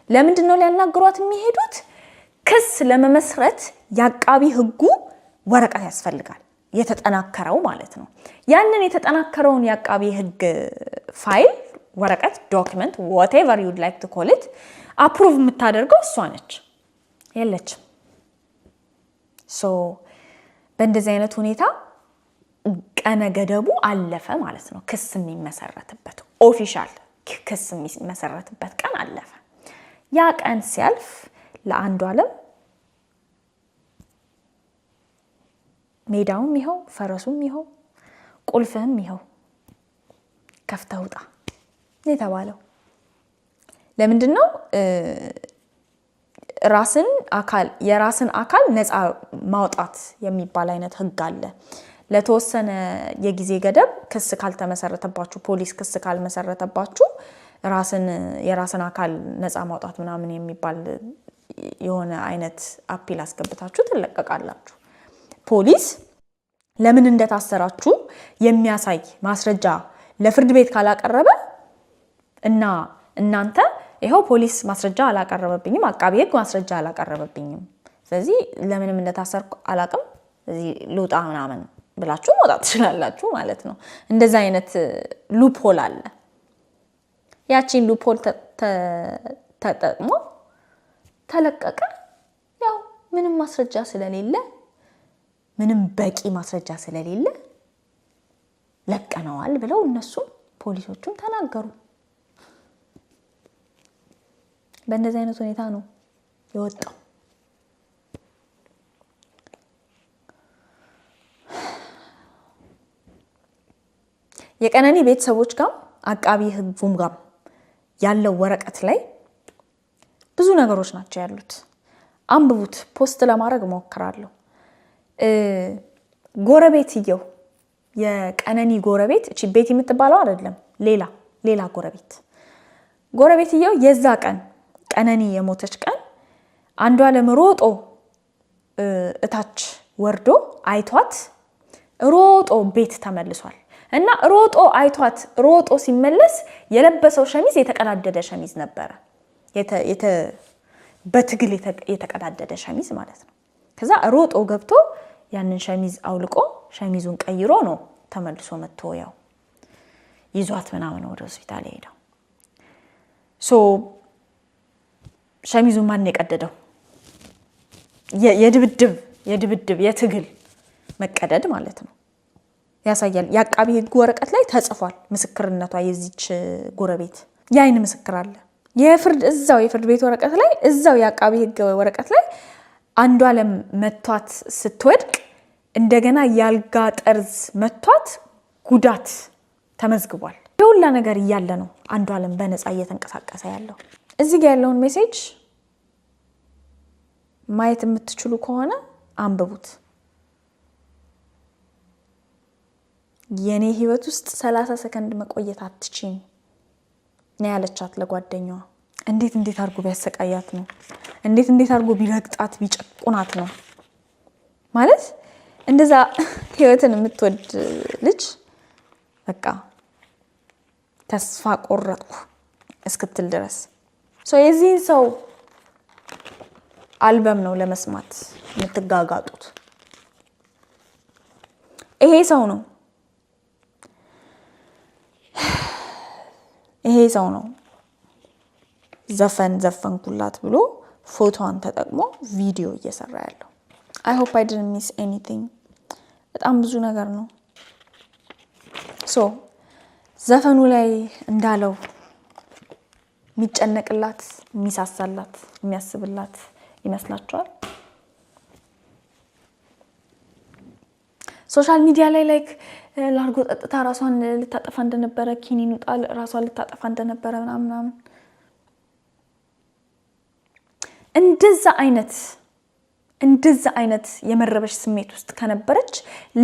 ለምንድን ነው ሊያናግሯት የሚሄዱት? ክስ ለመመስረት የአቃቢ ህጉ ወረቀት ያስፈልጋል፣ የተጠናከረው ማለት ነው። ያንን የተጠናከረውን የአቃቢ ህግ ፋይል ወረቀት ዶክመንት whatever you'd like to call it አፕሩቭ የምታደርገው እሷ ነች። የለችም። በእንደዚህ አይነት ሁኔታ ቀነ ገደቡ አለፈ ማለት ነው። ክስ የሚመሰረትበት ኦፊሻል ክስ የሚመሰረትበት ቀን አለፈ። ያ ቀን ሲያልፍ ለአንዱ ዓለም ሜዳውም ይኸው፣ ፈረሱም ይኸው፣ ቁልፍህም ይኸው ከፍተህ ውጣ የተባለው ለምንድን ነው? የራስን አካል ነፃ ማውጣት የሚባል አይነት ህግ አለ። ለተወሰነ የጊዜ ገደብ ክስ ካልተመሰረተባችሁ፣ ፖሊስ ክስ ካልመሰረተባችሁ የራስን አካል ነፃ ማውጣት ምናምን የሚባል የሆነ አይነት አፒል አስገብታችሁ ትለቀቃላችሁ። ፖሊስ ለምን እንደታሰራችሁ የሚያሳይ ማስረጃ ለፍርድ ቤት ካላቀረበ እና እናንተ ይሄው ፖሊስ ማስረጃ አላቀረበብኝም፣ አቃቢ ህግ ማስረጃ አላቀረበብኝም፣ ስለዚህ ለምንም እንደታሰርኩ አላቅም፣ ስለዚህ ልውጣ ምናምን ብላችሁ መውጣት ትችላላችሁ ማለት ነው። እንደዛ አይነት ሉፕሆል አለ። ያቺን ሉፕሆል ተጠቅሞ ተለቀቀ። ያው ምንም ማስረጃ ስለሌለ፣ ምንም በቂ ማስረጃ ስለሌለ ለቀነዋል ብለው እነሱም ፖሊሶቹም ተናገሩ። በእንደዚህ አይነት ሁኔታ ነው የወጣው። የቀነኒ ቤተሰቦች ጋር አቃቢ ህጉም ጋር ያለው ወረቀት ላይ ብዙ ነገሮች ናቸው ያሉት። አንብቡት። ፖስት ለማድረግ ሞክራለሁ። ጎረቤትየው የቀነኒ ጎረቤት እቺ ቤት የምትባለው አይደለም፣ ሌላ ጎረቤትየው የዛ ቀን ቀነኒ የሞተች ቀን አንዱ ዓለም ሮጦ እታች ወርዶ አይቷት ሮጦ ቤት ተመልሷል እና ሮጦ አይቷት ሮጦ ሲመለስ የለበሰው ሸሚዝ የተቀዳደደ ሸሚዝ ነበር በትግል የተቀዳደደ ሸሚዝ ማለት ነው ከዛ ሮጦ ገብቶ ያንን ሸሚዝ አውልቆ ሸሚዙን ቀይሮ ነው ተመልሶ መጥቶ ያው ይዟት ምናምን ወደ ሆስፒታል ሄደው ሶ ሸሚዙን ማን የቀደደው የድብድብ የትግል መቀደድ ማለት ነው ያሳያል ያቃቢ ህግ ወረቀት ላይ ተጽፏል ምስክርነቷ የዚች ጎረቤት ያይን ምስክር አለ የፍርድ ቤት ወረቀት ላይ እዛው ያቃቢ ህግ ወረቀት ላይ አንዱ ዓለም መቷት ስትወድቅ እንደገና ያልጋ ጠርዝ መቷት ጉዳት ተመዝግቧል የሁላ ነገር ይያለ ነው አንዱ ዓለም በነፃ እየተንቀሳቀሰ ያለው እዚህ ጋር ያለውን ሜሴጅ ማየት የምትችሉ ከሆነ አንብቡት የኔ ህይወት ውስጥ 30 ሰከንድ መቆየት አትችይም ነው ያለቻት ለጓደኛዋ እንዴት አርጎ ቢያሰቃያት ነው እንዴት አርጎ ቢረግጣት ቢጨቁናት ነው ማለት እንደዛ ህይወትን የምትወድ ልጅ በቃ ተስፋ ቆረጥኩ እስክትል ድረስ የዚህን ሰው አልበም ነው ለመስማት የምትጋጋጡት ይሄ ሰው ነው ዘፈንኩላት ብሎ ፎቶዋን ተጠቅሞ ቪዲዮ እየሰራ ያለው I hope I didn't miss anything በጣም ብዙ ነገር ነው ዘፈኑ ላይ እንዳለው የሚጨነቅላት የሚሳሳላት የሚያስብላት ይመስላችኋል ሶሻል ሚዲያ ላይ ላይክ ላርጎ ጠጥታ ራሷን ልታጠፋ እንደነበረ ኪኒን ጣል ራሷን ልታጠፋ እንደነበረ ምናምን እንደዛ አይነት የመረበሽ ስሜት ውስጥ ከነበረች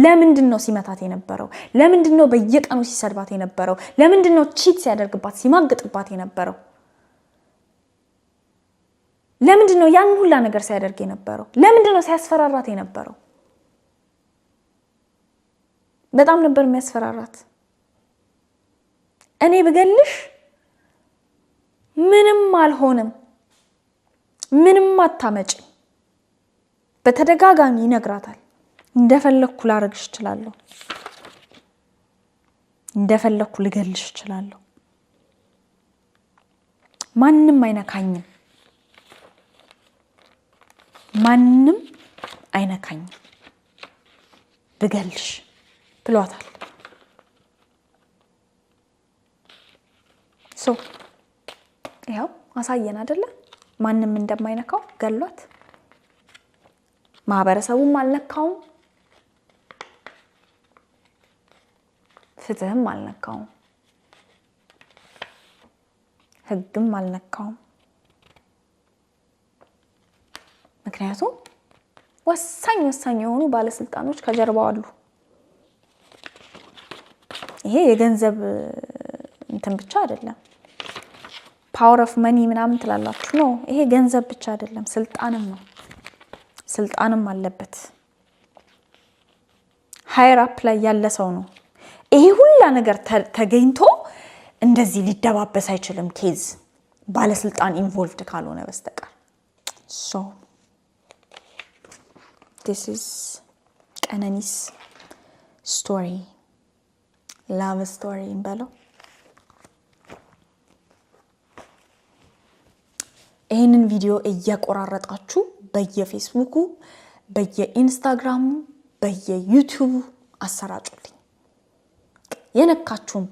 ለምንድነው ሲመታት የነበረው ለምንድነው በየቀኑ ሲሰድባት የነበረው ለምንድነው ቺት ሲያደርግባት ሲማግጥባት የነበረው ለምንድነው ያን ሁላ ነገር ሲያደርግ የነበረው ለምንድነው ሲያስፈራራት የነበረው በጣም ነበር የሚያስፈራራት እኔ ብገልሽ ምንም አልሆንም ምንም አታመጪ በተደጋጋሚ ይነግራታል እንደፈለኩ ላረግሽ እችላለሁ እንደፈለኩ ልገልሽ እችላለሁ ማንንም አይነካኝም ብገልሽ ብሏታል ያው አሳየን አይደለ ማንንም እንደማይነካው ገሏት ማህበረሰቡም አልነካው ፍትህም አልነካው ህግም አልነካው ምክንያቱም ወሳኝ የሆኑ ባለስልጣኖች ከጀርባው አሉ ይሄ የገንዘብ እንትን ብቻ አይደለም ፓወር ኦፍ መኒ ምናምን ትላላችሁ ነው ይሄ ገንዘብ ብቻ አይደለም ስልጣንም አለበት ሃየር አፕ ላይ ያለ ሰው ነው ይሄ ሁላ ነገር ተገኝቶ እንደዚህ ሊደባበስ አይችልም ኬዝ ባለስልጣን ኢንቮልቭድ ካልሆነ በስተቀር this is ቀነኒስ story love story እንበለው ይሄንን ቪዲዮ እያቆራረጣችሁ በየፌስቡኩ በየኢንስታግራሙ በየዩቲዩብ አሰራጩልኝ የነካችሁን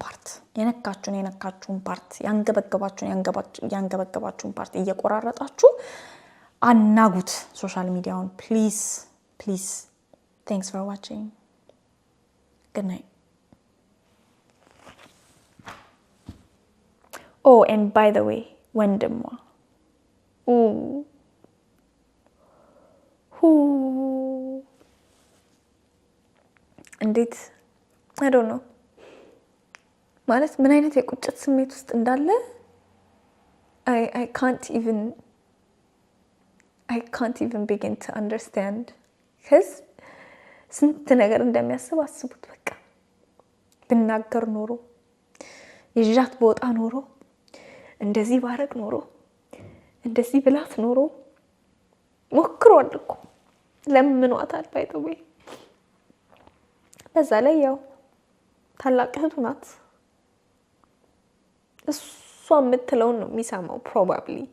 ፓርት ያንገበገባችሁን ፓርት እየቆራረጣችሁ አናጉት ሶሻል ሚዲያውን ፕሊዝ thanks for watching good night oh and by the way ወንድሟ እንዴት I don't know ማለት ምን አይነት የቁጭት ስሜት ውስጥ እንዳለ I can't even I can't even begin to understand cuz ስንት ነገር እንደሚያስብ አስቡት በቃ ብናገር ኖሮ ይዣት በወጣ ኖሮ እንደዚህ ባረግ ኖሮ እንደዚህ ብላት ኖሮ ሞክሯል እኮ ለምኗታል ባይተው በዛ ላይ ያው ታላቅ እህቱ ናት እሷ የምትለው ነው የሚሰማው probably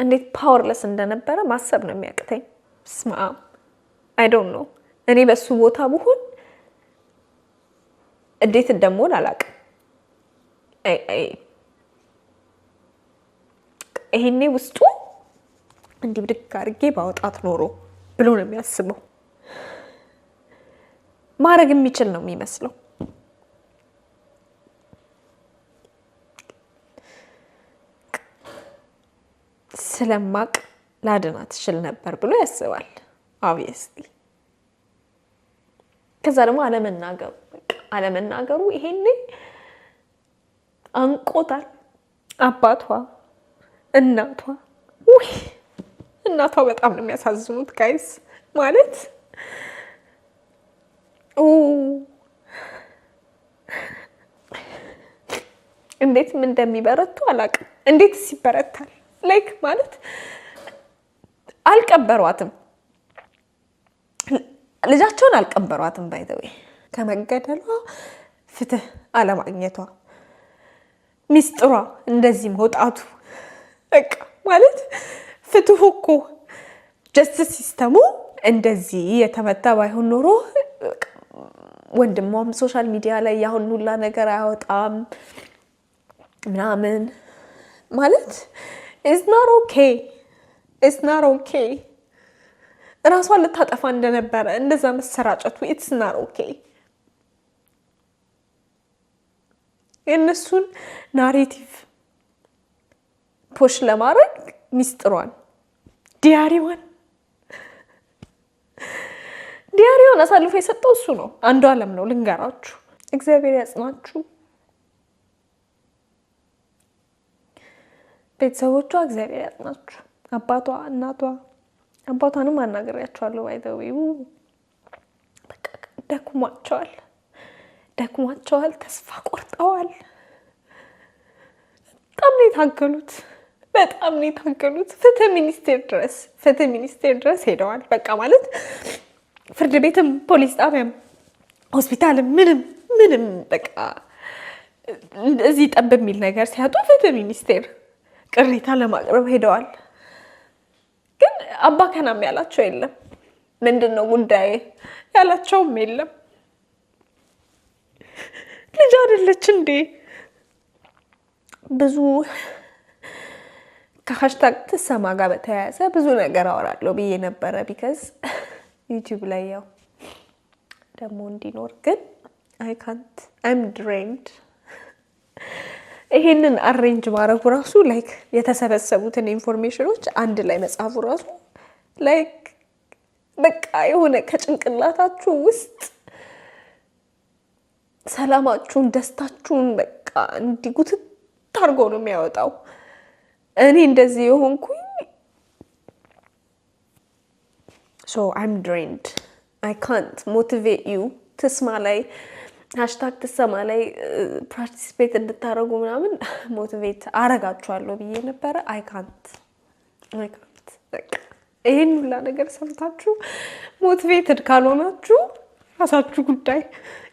እንዴት ፓወርለስ እንደነበረ ማሰብ ነው የሚያቅተኝ ስማ I don't know እኔ በሱ ቦታ ብሆን እንዴት እንደምሆን አላውቅም ይሄኔ ውስጡ እንዲህ ብድግ አድርጌ ባወጣት ኖሮ ብሎ ነው የሚያስበው ማረግ የሚችል ነው የሚመስለው ስለማቅ ላድናት ይችል ነበር ብሎ ያስባል obviously ከዛ ደግሞ አለመናገሩ ይሄኔ አንቆታል አባቷ እናቷ በጣም ነው የሚያሳዝኑት ጋይስ ማለት እንዴት ምን እንደሚበረቱ አላውቅም እንዴት ሲበረታል ላይክ ማለት አልቀበሯትም ልጃቸውን አልቀበሯትም ባይ ዘ ዌይ ከመገደሏ ፍትህ አለማግኘቷ ሚስጥሯ እንደዚህ መውጣቱ በቃ ማለት ፍትሁ እኮ ጀስቲስ ሲስተሙ እንደዚህ የተመታ ባይሆን ኖሮ ወንድሟም ሶሻል ሚዲያ ላይ ያሁን ሁላ ነገር አያወጣም ምናምን ማለት it's not okay ራሷን ልታጠፋ እንደነበረ እንደዛ መሰራጨቱ it's not okay የነሱን ናሬቲቭ ፑሽ ለማድረግ ሚስጥሯን ዲያሪዋን አሳልፎ የሰጠው እሱ ነው አንዱ ዓለም ነው ልንገራችሁ እግዚአብሔር ያጽናችሁ ቤተሰቦቿ እግዚአብሔር ያጽናችሁ አባቷ እናቷ አባቷንም አናገራቸዋለሁ ባይዘው በቃ ደክሟቸዋል ተስፋ ቆርጠዋል በጣም ነው የታገሉት ፍትህ ሚኒስቴር ድረስ ሄደዋል በቃ ማለት ፍርድ ቤትም ፖሊስ ጣቢያም ሆስፒታልም ምንም በቃ እዚህ ጠብ የሚል ነገር ሲያጡ ፍትህ ሚኒስቴር ቅሬታ ለማቅረብ ሄደዋል ግን አባ ከናም ያላቸው የለም ምንድነው ጉዳይ ያላቸውም የለም ልጅ አይደለች እንዴ ብዙ ከሃሽታግ ተሰማ ጋር በተያያዘ ብዙ ነገር አወራለሁ ብዬ ነበር because YouTube ላይ ያው ደሞ እንዲኖር ግን I'm drained ይሄንን አሬንጅ ማድረጉ ራሱ ላይክ የተሰበሰቡትን ኢንፎርሜሽኖች አንድ ላይ መጻፉ ራሱ ላይክ በቃ የሆነ ከጭንቅላታችሁ ውስጥ ሰላማችሁን ደስታችሁን በቃ እንዲጉትት ታርጎ ነው የሚያወጣው እኔ እንደዚህ የሆንኩኝ so I'm drained I can't motivate you ተስማ ላይ ሃሽታግ ተሰማ ላይ ፓርቲሲፔት እንድታረጉ ምናምን ሞቲቬት አረጋችኋለሁ ብዬ ነበር I can't ይሄን ሁላ ነገር ሰምታችሁ ሞቲቬትድ ካልሆናችሁ ራሳችሁ ጉዳይ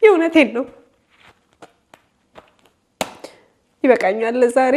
የእውነቴን ነው ይበቃኛል ለዛሬ